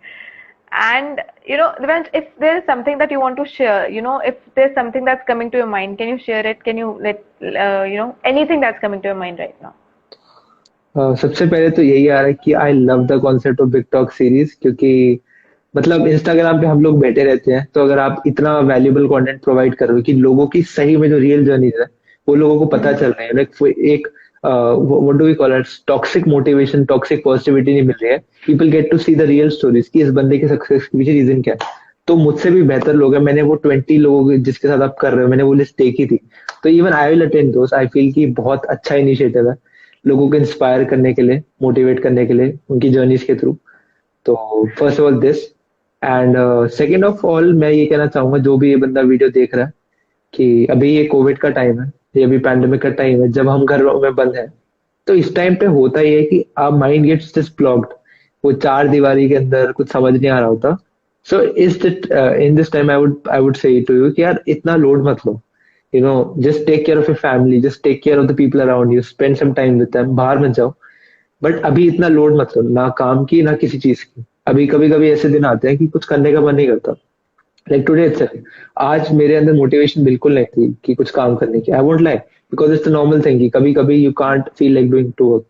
And Devansh, if there is something that you want to share, if there's something that's coming to your mind, can you share it? Can you let anything that's coming to your mind right now? सबसे पहले तो यही आ रहा है कि I love the concept of big talk series, क्योंकि मतलब Instagram पे हम लोग बैठे रहते हैं, तो अगर आप इतना वैल्यूएबल कंटेंट प्रोवाइड कर रहे हो कि लोगों की सही में जो रियल जर्नीज है वो लोगों को पता चल रहा है, लाइक एक what do we call it, toxic motivation, toxic positivity नहीं मिल रही है. People get to see the real stories कि इस बंदे के सक्सेस के पीछे रीजन क्या है. तो मुझसे भी बेहतर लोग हैं, मैंने वो 20 लोगों जिसके साथ आप कर रहे हो, मैंने वो लिस्ट देखी थी. तो even I will attend those. I feel कि बहुत अच्छा इनिशिएटिव है लोगों को इंस्पायर करने के लिए, मोटिवेट करने के लिए उनकी जर्नीज के थ्रू. तो first of all this, and second of all मैं ये कहना चाहूंगा जो भी ये बंदा वीडियो देख रहा है कि अभी ये कोविड का टाइम है, ये अभी पैंडेमिक का टाइम है, जब हम घर में बंद हैं, तो इस टाइम पे होता ही है कि आप माइंड गेट्स जस्ट ब्लॉक्ड, वो चार दीवारी के अंदर कुछ समझ नहीं आ रहा होता. सो इस in this time I would say to you कि यार इतना लोड मत लो. Just take care of your family, just take care of the people around you, spend some time with them, बाहर मत जाओ. बट अभी इतना लोड मत लो, ना काम की ना किसी चीज की. अभी कभी कभी ऐसे दिन आते हैं कि कुछ करने का मन नहीं करता. लाइक टुडे इटसेल्फ, आज मेरे अंदर मोटिवेशन बिल्कुल नहीं थी कि कुछ काम करने की. I won't like, because it's a normal thing कि कभी कभी you can't feel like doing to work.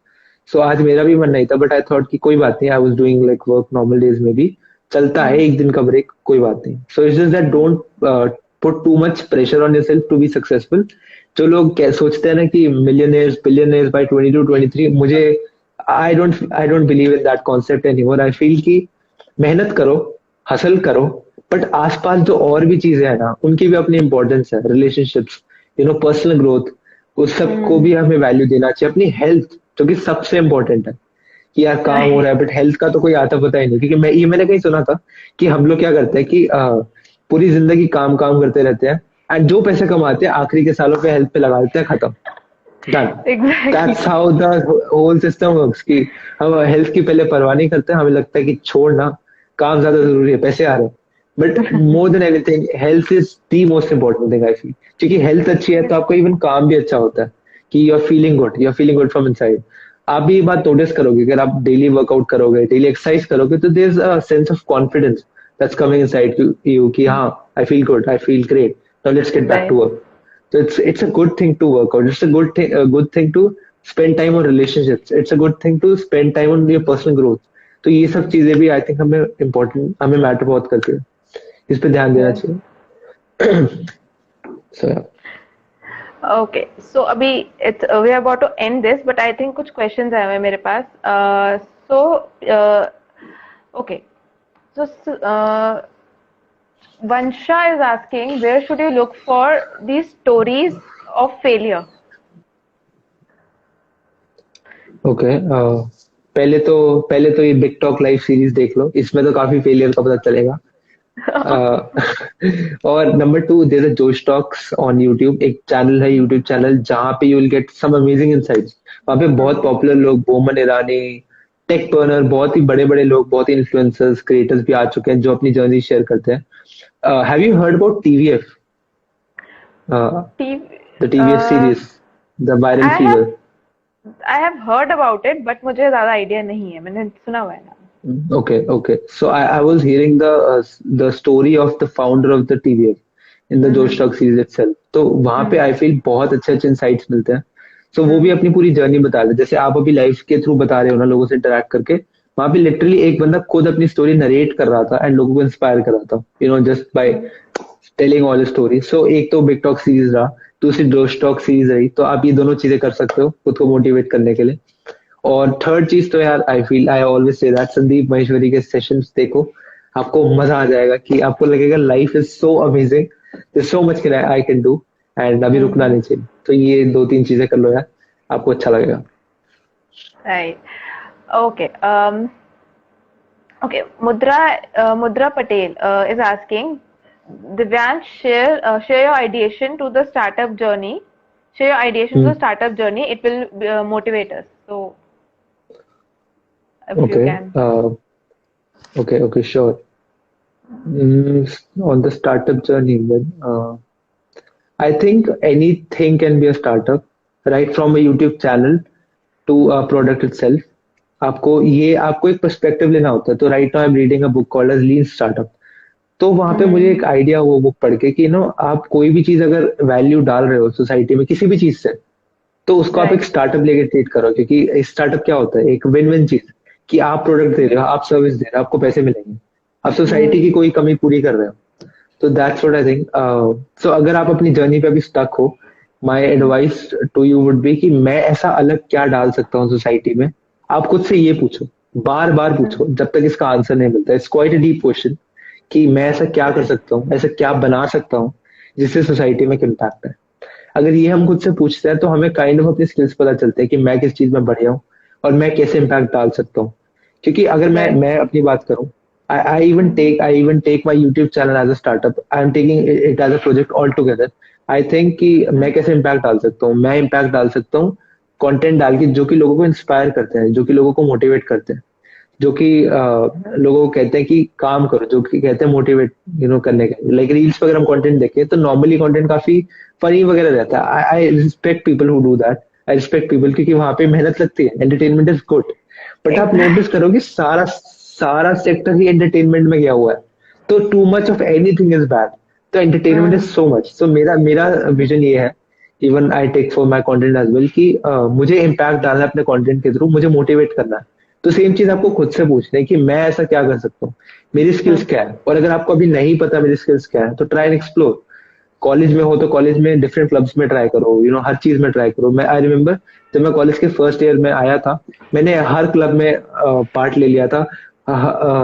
So आज मेरा भी मन नहीं था, बट आई थॉट कि कोई बात नहीं, I was doing like work normal days में भी चलता है, एक दिन का ब्रेक कोई बात नहीं. So it's just that don't put too much pressure on yourself to be successful. जो लोग क्या सोचते हैं ना कि मिलियनेयर्स बिलियनेयर्स बाय 22 23, मुझे I don't believe in that concept anymore. I feel कि मेहनत करो, हसल करो, बट आसपास जो और भी चीजें हैं ना, उनकी भी अपनी इंपॉर्टेंस है. रिलेशनशिप्स, पर्सनल ग्रोथ, उस सबको भी हमें वैल्यू देना चाहिए. अपनी हेल्थ, जो कि सबसे इंपॉर्टेंट है. कि यार काम हो रहा है, बट हेल्थ का तो कोई आता पता ही नहीं. क्योंकि मैंने कहीं सुना था कि हम लोग क्या करते हैं कि पूरी जिंदगी काम काम करते रहते हैं, एंड जो पैसे कमाते हैं आखिरी के सालों पे हेल्थ पे लगा देते हैं, खत्म, done. Exactly. That's how the whole system works. कि हम हेल्थ की पहले परवाह नहीं करते. हमें लगता है कि छोड़ ना, काम ज्यादा जरूरी है, पैसे आ रहे हैं. But more than anything health is the most important thing I feel. क्योंकि हेल्थ अच्छी है तो आपका इवन काम भी अच्छा होता है, कि you are feeling good from inside. आप भी ये बात नोटिस करोगे, अगर आप डेली वर्कआउट करोगे, डेली एक्सरसाइज करोगे, तो there is a sense of confidence that's coming inside you कि हाँ, I feel good, I feel great, now let's get back Right. To work. So it's a good thing to work out. It's a good thing to spend time on relationships. It's a good thing to spend time on your personal growth. तो ये सब चीजें भी I think हमें matter बहुत करती है. इस पे ध्यान देना Right. चाहिए. So yeah. Okay, so अभी we are about to end this, but I think कुछ questions आए हुए हैं मेरे पास. Okay, so Vansha is asking, where should you look for these stories of failure? Okay. पहले तो ये बिग टॉक लाइव सीरीज देख लो, इसमें तो काफी फेलियर का पता चलेगा. और number 2, there are Josh Talks on YouTube. एक चैनल है, यूट्यूब चैनल, जहाँ पे you will get some amazing insights. वहाँ पे बहुत पॉपुलर लोग, बोमन ईरानी, टेक बर्नर, बहुत ही बड़े बड़े लोग, बहुत ही इन्फ्लुएंसर्स, क्रिएटर्स भी आ चुके हैं जो अपनी जर्नी शेयर करते हैं. Have you heard about TVF, TV, the TVF series, the viral I fever? I have heard about it, but मुझे ज़्यादा आइडिया नहीं है. मैंने सुना हुआ है ना. Okay. So I was hearing the story of the founder of the TVF in the Josh Talk series itself. तो वहां पे आई फील बहुत अच्छे अच्छे इंसाइट्स मिलते हैं. सो वो भी अपनी पूरी जर्नी बता रहे हैं, जैसे आप अभी लाइफ के थ्रू बता रहे हो ना, लोगों से इंटरेक्ट करके. वहां पे लिटरली एक बंदा खुद अपनी स्टोरी नरेट कर रहा था एंड लोगों को इंस्पायर कर रहा था, just by telling all story. So एक तो बिग टॉक सीरीज रहा, दूसरी जोश टॉक सीरीज रही. तो आप ये दोनों चीजें कर सकते हो खुद को मोटिवेट करने के लिए. और थर्ड चीज तो यार, I always say that Sandeep Maheshwari के सेशंस देखो, आपको मजा आ जाएगा. कि आपको लगेगा life is so amazing, there so much I can do, and अभी रुकना नहीं चाहिए. तो ये 2-3 चीजें कर लो यार, आपको अच्छा लगेगा. Right. Okay. Okay. Mudra Patel is asking, Divyansh, share your ideation to the startup journey. Share your ideation to the startup journey. It will motivate us. So, if you Okay. can. Okay, sure. On the startup journey, then I think anything can be a startup, right from a YouTube channel to a product itself. आपको एक perspective लेना होता है. तो right now I am reading a book called as lean startup. तो वहां पे मुझे एक आइडिया, वो बुक पढ़ के, कि आप कोई भी चीज अगर वैल्यू डाल रहे हो सोसाइटी में किसी भी चीज से, तो उसको आप एक स्टार्टअप लेके ट्रीट करो. क्योंकि स्टार्टअप क्या होता है, एक विन विन चीज, कि आप प्रोडक्ट दे रहे हो, आप सर्विस दे रहे हो, आपको पैसे मिलेंगे, आप सोसाइटी की कोई कमी पूरी कर रहे हो. तो that's what I think. So अगर आप अपनी जर्नी पे अभी स्टक हो, my advice to you would be कि मैं ऐसा अलग क्या डाल सकता हूँ सोसाइटी में. आप खुद से ये पूछो, बार बार पूछो, जब तक इसका आंसर नहीं मिलता. It's quite a deep question, कि मैं ऐसा क्या कर सकता हूँ, ऐसा क्या बना सकता हूँ जिससे सोसाइटी में इम्पैक्ट है. अगर ये हम खुद से पूछते हैं तो हमें काइंड ऑफ अपनी स्किल्स पता चलते हैं कि मैं किस चीज में बढ़िया हूँ और मैं कैसे इम्पैक्ट डाल सकता हूँ. क्योंकि अगर मैं अपनी बात करूँ, I even take my YouTube channel as a startup. I am taking it as a project altogether. I think कि मैं कैसे इम्पैक्ट डाल सकता हूँ, मैं इम्पैक्ट डाल सकता हूँ कंटेंट डाल के जो कि लोगों को इंस्पायर करते हैं, जो कि लोगों को मोटिवेट करते हैं, जो कि लोगों को कहते हैं कि काम करो, जो कि कहते हैं मोटिवेट करने के। लाइक रील्स पे अगर हम कंटेंट देखें तो नॉर्मली कंटेंट काफी फनी वगैरह रहता है। I respect people who do that, I respect people, क्योंकि वहां पे मेहनत लगती है, एंटरटेनमेंट इज गुड। बट आप नोटिस Exactly. करोगे सारा सारा सेक्टर ही एंटरटेनमेंट में गया हुआ है, तो too much of anything is bad. तो entertainment is Mm. So much. So मेरा मेरा विजन ये है, even I take for my content as well, कि मुझे इम्पैक्ट डालना है अपने कंटेंट के थ्रू, मुझे मोटिवेट करना है। तो सेम चीज आपको खुद से पूछना है कि मैं ऐसा क्या कर सकता हूँ, मेरी स्किल्स Mm. क्या है। और अगर आपको अभी नहीं पता मेरी स्किल्स क्या है, तो ट्राई एंड एक्सप्लोर। कॉलेज में हो तो कॉलेज में डिफरेंट क्लब्स में ट्राई करो, हर चीज में ट्राई करो। मैं आई रिमेम्बर जब मैं कॉलेज के फर्स्ट ईयर में आया था, मैंने हर क्लब में पार्ट ले लिया था।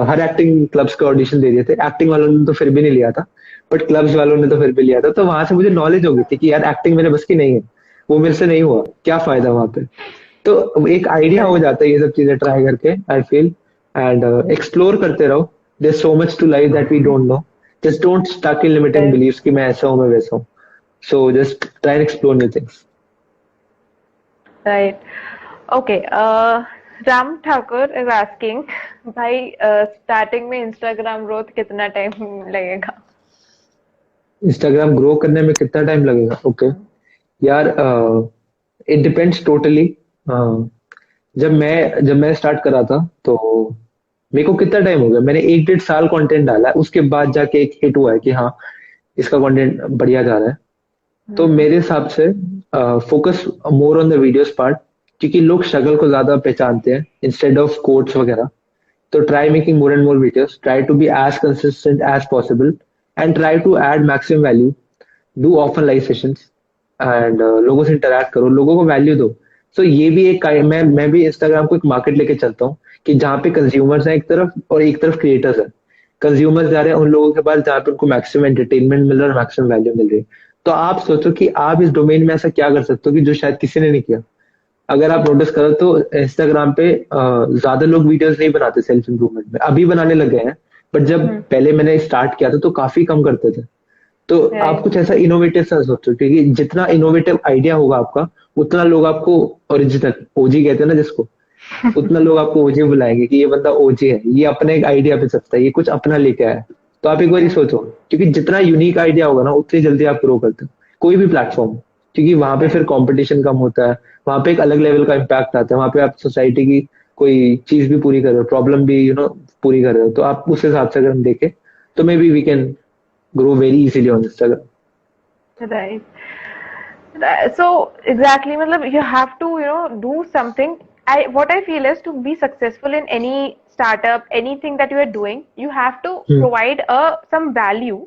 हर एक्टिंग क्लब्स के ऑडिशन दे दिए थे। एक्टिंग वालों ने तो फिर भी नहीं लिया था, बट क्लब्स वालों ने तो फिर भी लिया था। तो वहां से मुझे नॉलेज हो गई थी कि यार एक्टिंग मेरे बस की नहीं है, वो मेरे से नहीं हुआ, क्या फायदा वहां पे। तो एक आइडिया हो Right. जाता है ये सब चीजें ट्राई करके, आई फील। एंड एक्सप्लोर करते रहो। There so much to life that we don't know. Just don't stuck in limiting Right. Beliefs कि मैं ऐसा हूं, मैं वैसा हूं। So just try and explore new things. Right. Okay. Ram Thakur is asking, भाई स्टार्टिंग में इंस्टाग्राम ग्रोथ कितना टाइम लगेगा? इंस्टाग्राम ग्रो करने में कितना टाइम लगेगा? ओके यार, इट डिपेंड्स टोटली। जब मैं स्टार्ट करा था, तो मेरे को कितना टाइम हो गया, मैंने 1 डेढ़ साल कंटेंट डाला है, उसके बाद जाके एक हिट हुआ है कि हाँ इसका कंटेंट बढ़िया जा रहा है। तो हम्म. मेरे हिसाब से focus more on the videos part, क्योंकि लोग स्ट्रगल को ज्यादा पहचानते हैं इंस्टेड ऑफ कोट्स वगैरह। So try making more and more videos. Try to be as consistent as possible, and try to add maximum value. Do often live sessions and लोगों से interact करो, लोगों को वैल्यू दो। So ये भी एक मैं भी इंस्टाग्राम को एक मार्केट लेके चलता हूँ कि जहाँ पे कंज्यूमर्स हैं एक तरफ और एक तरफ क्रिएटर्स हैं। कंज्यूमर्स जा रहे हैं उन लोगों के पास जहाँ पे उनको मैक्सिमम एंटरटेनमेंट मिल रहा है और मैक्सिमम वैल्यू मिल रही है। तो आप सोचो कि आप इस डोमेन में ऐसा क्या कर सकते हो कि जो शायद किसी ने नहीं किया। अगर आप नोटिस करो तो इंस्टाग्राम पे ज्यादा लोग वीडियोस नहीं बनाते सेल्फ इंप्रूवमेंट में, अभी बनाने लग गए हैं। बट जब हम्म. पहले मैंने स्टार्ट किया था तो काफी कम करते थे। तो आप Right. कुछ ऐसा इनोवेटिव सा सोचो, क्योंकि जितना इनोवेटिव आइडिया होगा आपका, उतना लोग आपको ओरिजिनल ओजी कहते हैं ना जिसको, उतना लोग आपको ओजी बुलाएंगे कि ये बंदा ओजी है, ये अपने एक आइडिया पे चलता है, ये कुछ अपना लेके आया है। तो आप एक बार Right. सोचो, क्योंकि जितना यूनिक आइडिया होगा ना उतनी जल्दी आप ग्रो करते हो कोई भी प्लेटफॉर्म। क्योंकि वहां पे फिर Right. कंपटीशन कम होता है, वहां पे एक अलग लेवल का इम्पैक्ट आता है, वहां पे आप सोसाइटी की कोई चीज भी पूरी कर रहे हो, प्रॉब्लम भी पूरी कर रहे हो। तो आप उस हिसाब से अगर हम देखें तो maybe we can grow very easily on Instagram. Right. So exactly, मतलब you have to do something. What I feel is to be successful in any startup, anything that you are doing, you have to hmm provide some value,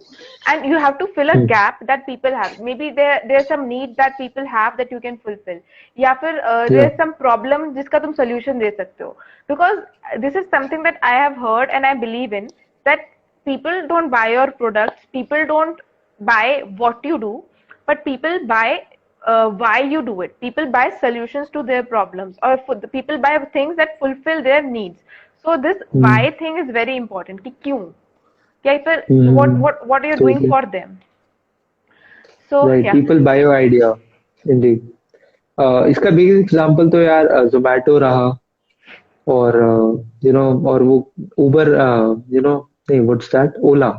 and you have to fill a hmm gap that people have. Maybe there's some need that people have that you can fulfill, या फिर या there's some problem जिसका तुम solution दे सकते हो. Because this is something that I have heard and I believe in, that people don't buy your products, people don't buy what you do, but people buy why you do it. People buy solutions to their problems, or the people buy things that fulfill their needs. So this hmm why thing is very important. कि क्यों? क्या फिर हम्म what are you doing totally for them? So right, yeah. People by your idea. Indeed. इसका big example तो यार जोमेटो रहा, और और वो उबर, नहीं, व्हाट्स दैट, ओला।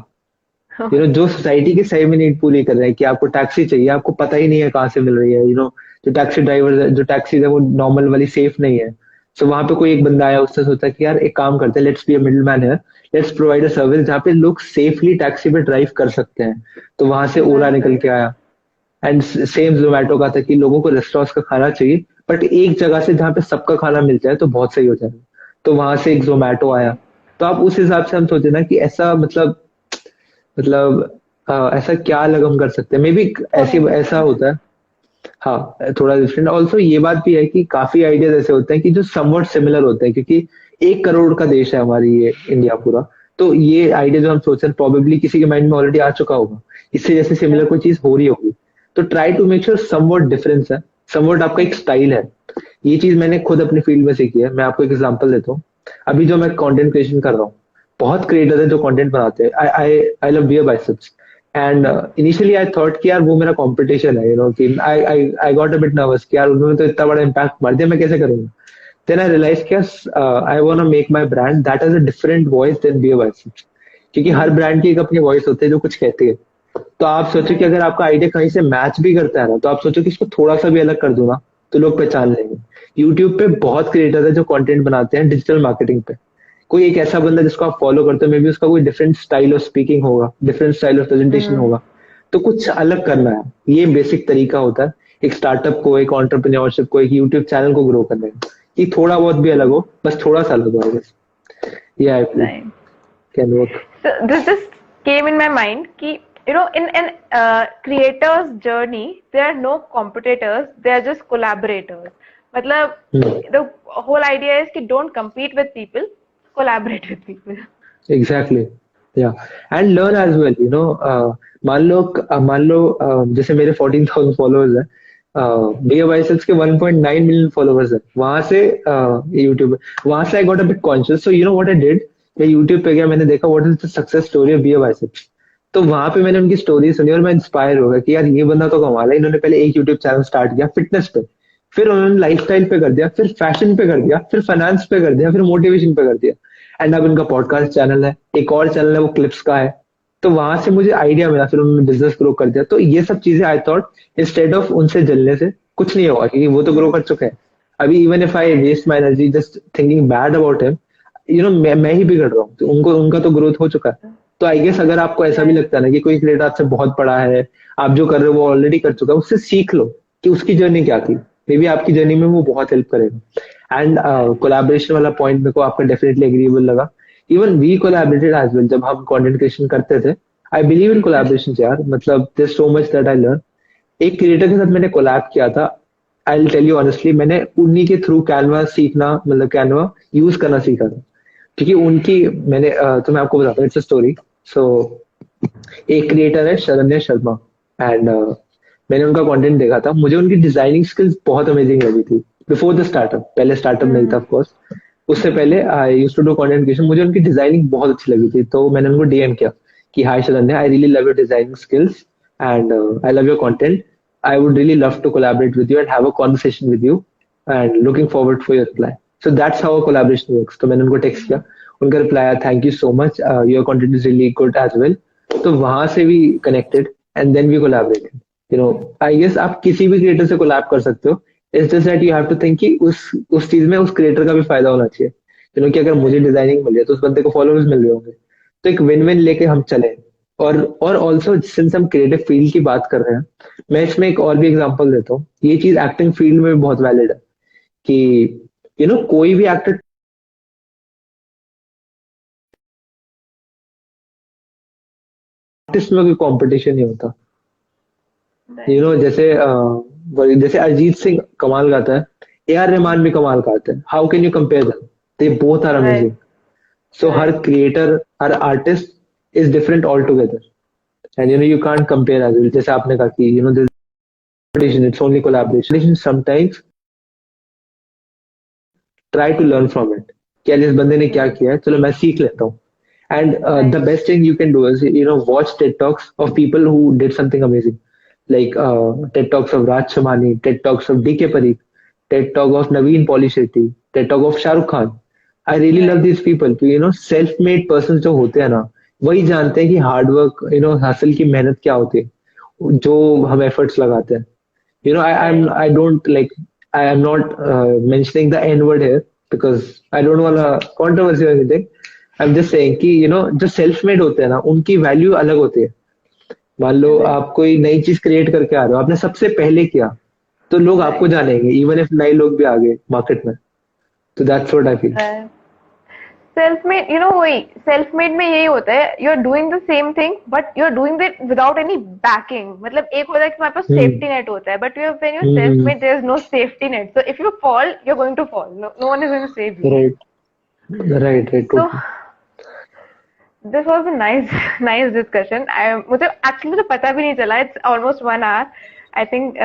जो सोसाइटी की सही में नीड पूरी कर रहे हैं कि आपको टैक्सी चाहिए, आपको पता ही नहीं है कहाँ से मिल रही है। जो टैक्सी ड्राइवर, जो टैक्सी है वो नॉर्मल वाली सेफ नहीं है। सो वहां पे कोई एक बंदा आया, उसने सोचा कि यार एक काम करते हैं, let's be a middle man है, लेट्स प्रोवाइड अ सर्विस जहाँ पे लोग सेफली टैक्सी पे ड्राइव कर सकते हैं। तो वहां से ओला Right. निकल के आया। एंड सेम जोमेटो का था कि लोगों को रेस्टोरेंट्स का खाना चाहिए, बट एक जगह से जहाँ पे सबका खाना मिल जाए तो बहुत सही हो जाए। तो वहां से एक जोमेटो आया। तो आप उस हिसाब से हम सोचे ना कि ऐसा मतलब ऐसा क्या अलग हम कर सकते हैं, मे बी थोड़ा ऐसी ऐसा different. होता है। हाँ, थोड़ा डिफरेंट। ऑल्सो ये बात भी है कि काफी आइडियाज ऐसे होते हैं कि जो समवट सिमिलर होते हैं, क्योंकि 1 करोड़ का देश है हमारी ये इंडिया पूरा। तो ये आइडिया जो हम सोच रहे हैं प्रॉबेबली किसी के माइंड में ऑलरेडी आ चुका होगा, इससे जैसे सिमिलर Yeah. कोई चीज हो रही होगी। तो try to make sure somewhat difference है, समवट आपका एक स्टाइल है। ये चीज मैंने खुद अपनी फील्ड में सीखी है। मैं आपको एक एग्जांपल देता हूँ। अभी जो मैं कंटेंट क्रिएशन कर रहा हूँ, बहुत क्रिएटर है जो कंटेंट बनाते हैं. I love Beer Biceps. And initially I thought कि यार वो मेरा कंपटीशन है, कि I got a bit nervous कि यार उन्होंने तो इतना बड़ा इम्पैक्ट मार दिया, मैं कैसे करूंगा. देन आई रियलाइज कि I want to make my brand that has a different voice than Beer Biceps. क्योंकि हर ब्रांड की एक अपनी वॉइस होती है जो कुछ कहती है. तो आप सोचो कि अगर आपका आइडिया कहीं से मैच भी करता है ना, तो आप सोचो कि इसको थोड़ा सा भी अलग कर दो ना, तो लोग पहचान लेंगे. यूट्यूब पे बहुत क्रिएटर है जो कंटेंट बनाते हैं डिजिटल मार्केटिंग पे. कोई एक ऐसा बंदा जिसको आप फॉलो करते हो, मे बी उसका कोई डिफरेंट स्टाइल ऑफ स्पीकिंग होगा, डिफरेंट स्टाइल ऑफ प्रेजेंटेशन होगा. तो कुछ अलग करना है, ये बेसिक तरीका होता है एक स्टार्टअप को, एक एंटरप्रेन्योरशिप को, एक यूट्यूब चैनल को ग्रो करने का, कि थोड़ा बहुत भी अलग हो, बस थोड़ा सा अलग हो. आई गेस या I feel Right. Can work. So this just came in my mind कि in an creator's journey there are no competitors, they are just collaborators. मतलब the whole idea is कि don't compete with people, collaborate with people. Exactly. या and learn as well. मान लो जैसे मेरे 14,000 followers है, beer biceps के 1.9 million followers है. वहां से यूट्यूब, वहां से I got a bit conscious. So you know what I did, मैं यूट्यूब पे गया, मैंने देखा what is the success story of Beer Biceps. तो वहां पे मैंने उनकी स्टोरी सुनी और मैं इंस्पायर हो गया कि यार ये बंदा तो कमाल है. इन्होंने पहले एक यूट्यूब चैनल स्टार्ट किया फिटनेस पे, फिर उन्होंने लाइफस्टाइल पे कर दिया, फिर फैशन पे कर दिया, फिर फाइनेंस पे कर दिया, फिर मोटिवेशन पे कर दिया. एंड अब इनका पॉडकास्ट चैनल है, एक और चैनल है वो क्लिप्स का है. तो वहां से मुझे आइडिया मिला, फिर उन्होंने बिजनेस ग्रो कर दिया. तो ये सब चीजें आई थॉट इंस्टेड ऑफ उनसे जलने से कुछ नहीं होगा, क्योंकि वो तो ग्रो कर चुके हैं. अभी even if I waste my energy just thinking bad about him, मैं ही बिगड़ रहा हूँ. तो उनका तो ग्रोथ हो चुका है. तो आई गेस अगर आपको ऐसा भी लगता है ना कि कोई क्रिएटर आपसे बहुत बड़ा है, आप जो कर रहे हो वो ऑलरेडी कर चुका है, उससे सीख लो कि उसकी जर्नी क्या थी. मे बी आपकी जर्नी में वो बहुत हेल्प करेगा. एंड कोलैबोरेशन वाला पॉइंट मेरे को आपका डेफिनेटली एग्रीएबल लगा. Even we collaborated as well जब हम कंटेंट क्रिएशन करते थे. आई बिलीव इन कोलैबोरेशन यार. मतलब there so much that I learn. एक क्रिएटर के साथ मैंने कोलैब किया था. I will tell you honestly, मैंने उन्हीं के थ्रू कैनवा सीखना, मतलब कैनवा यूज करना सीखा था. क्योंकि उनकी मैंने तो मैं आपको बताता हूँ, इट्स अ स्टोरी. सो एक क्रिएटर है शरण्य शर्मा. एंड मैंने उनका कंटेंट देखा था, मुझे उनकी डिजाइनिंग स्किल्स बहुत अमेजिंग लगी थी. बिफोर द स्टार्टअप, पहले स्टार्टअप नहीं था ऑफ कोर्स, उससे पहले I used to do content creation. मुझे उनकी डिजाइनिंग बहुत अच्छी लगी थी, तो मैंने उनको डीएम किया कि hi Sharanya, I really love your designing skills and I love your content. I would really love to collaborate with you and have a conversation with you and looking forward for your reply. So that's how a collaboration works. तो मैंने उनको text किया, उनका reply आया, thank you so much, your content is really good as well. तो वहां से भी connected and then we collaborated. I guess आप किसी भी क्रिएटर से कोलैब कर सकते हो. It's just that you have to think कि उस चीज में उस क्रिएटर का भी फायदा होना चाहिए. कि अगर मुझे डिजाइनिंग मिल रही है तो उस बंदे को फॉलोअर्स मिल रहे होंगे. तो एक विन विन लेके हम चले. और ऑल्सो सिंस हम क्रिएटिव फील्ड की बात कर रहे हैं, मैं इसमें एक और भी एग्जांपल देता हूँ. ये चीज एक्टिंग फील्ड में भी बहुत वैलिड है कि कोई भी एक्टर आर्टिस्ट में कोई कंपटीशन नहीं होता. जैसे अरिजीत सिंह कमाल गाता है, ए आर रहमान भी कमाल गाते हैं. How can you compare them? They both are amazing. So हर क्रिएटर, हर artist is different altogether. And you can't compare as well. जैसे आपने कहा कि competition, it's only collaboration. Sometimes try to learn from it. कि यार इस बंदे ने क्या किया है, चलो मैं सीख लेता हूँ. And the best thing you can do is watch TED Talks of people who did something amazing, like TED Talks of Raj Shamani, TED Talks of DK Parikh, TED Talk of Naveen Polishetty, TED Talk of Shah Rukh Khan. I really love these people. Self-made persons जो होते हैं ना, वही जानते हैं कि hard work, हासिल की मेहनत क्या होती है, जो हम एफर्ट्स लगाते हैं. I don't like, I am not mentioning the N word here because I don't want a controversy or anything. I'm just saying कि जो सेल्फ मेड होते हैं ना, उनकी वैल्यू अलग होती है. मान लो आप कोई नई चीज क्रिएट करके आ रहे हो, आपने सबसे पहले किया, तो लोग आपको जानेंगे इवन इफ नए लोग भी आ गए मार्केट में. तो that's what I feel. Self made, वही सेल्फ मेड में यही होता है, you are doing the same thing but you are doing it without any backing. मतलब एक होता है कि हमारे पास सेफ्टी नेट होता है, but when you self made there is no safety net. So if you fall you are going to fall, no one is going to save you. Right. So this was a nice discussion. मुझे पता भी नहीं चला. It's almost 1 hour. I think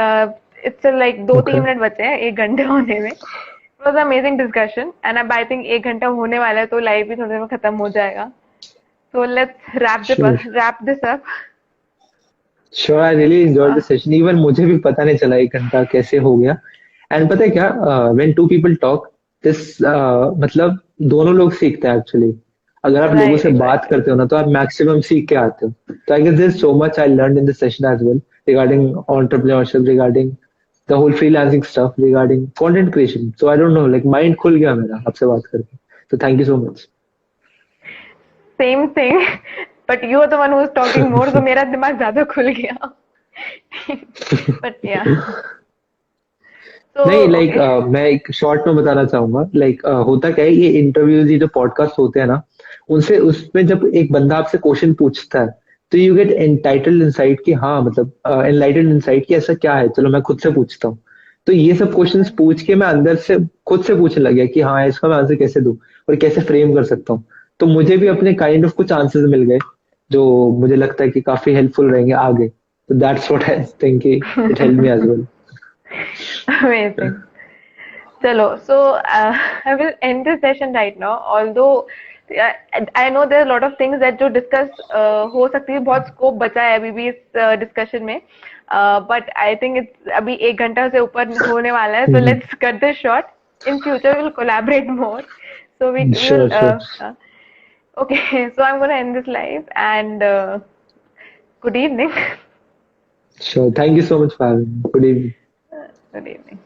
it's like 2-3 minute बचे हैं 1 घंटे होने में. It was an amazing discussion and अब I think 1 घंटा होने वाला है, तो लाइव भी थोड़ी देर में खत्म हो जाएगा. So let's Sure. wrap this up. Sure, I really enjoyed the Uh, session. Even मुझे भी पता नहीं चला 1 घंटा कैसे हो गया. एंड पता है क्या? When two people talk, this मतलब दोनों लोग सीखते हैं एक्चुअली. अगर आप लोगों right, से बात exactly. करते हो ना तो आप मैक्सिमम सीख के आते हो. तो I guess there so much I learn in this session as well regarding entrepreneurship, regarding the whole freelancing stuff, regarding content creation. So I don't know, like mind खुल गया मेरा आपसे बात करके. So thank you so much. Same thing, but you are the one who's talking more, so मेरा दिमाग ज़्यादा खुल गया. But yeah, so नहीं लाइक okay. मैं एक शॉर्ट में बताना चाहूंगा लाइक होता क्या है ये इंटरव्यूज ये जो पॉडकास्ट होते हैं ना उनसे उसमें जब एक बंदा आपसे क्वेश्चन पूछता है तो यू गेट एंटाइटल्ड इनसाइट कि हाँ मतलब एनलाइटेड इनसाइट कि ऐसा क्या है चलो मैं खुद से पूछता हूँ तो ये सब क्वेश्चंस पूछ के मैं अंदर से खुद से पूछने लग गया कि हाँ इसका मैं आंसर कैसे दूं और कैसे फ्रेम कर सकता हूँ तो मुझे भी अपने काइंड ऑफ कुछ आंसर्स मिल गए जो मुझे लगता है कि काफी हेल्पफुल रहेंगे आगे तो that's what I think it help me as well Amazing. Chalo, so I will end this session right now. Although I know there are a lot of things that जो discuss हो सकती है बहुत scope बचा है अभी भी इस discussion में. But I think it's अभी 1 घंटा से ऊपर होने वाला है. So let's cut this short. In future we'll collaborate more. So we will sure sure okay. So I'm gonna end this live and good evening. Sure. Thank you so much for having me. Good evening. Good evening.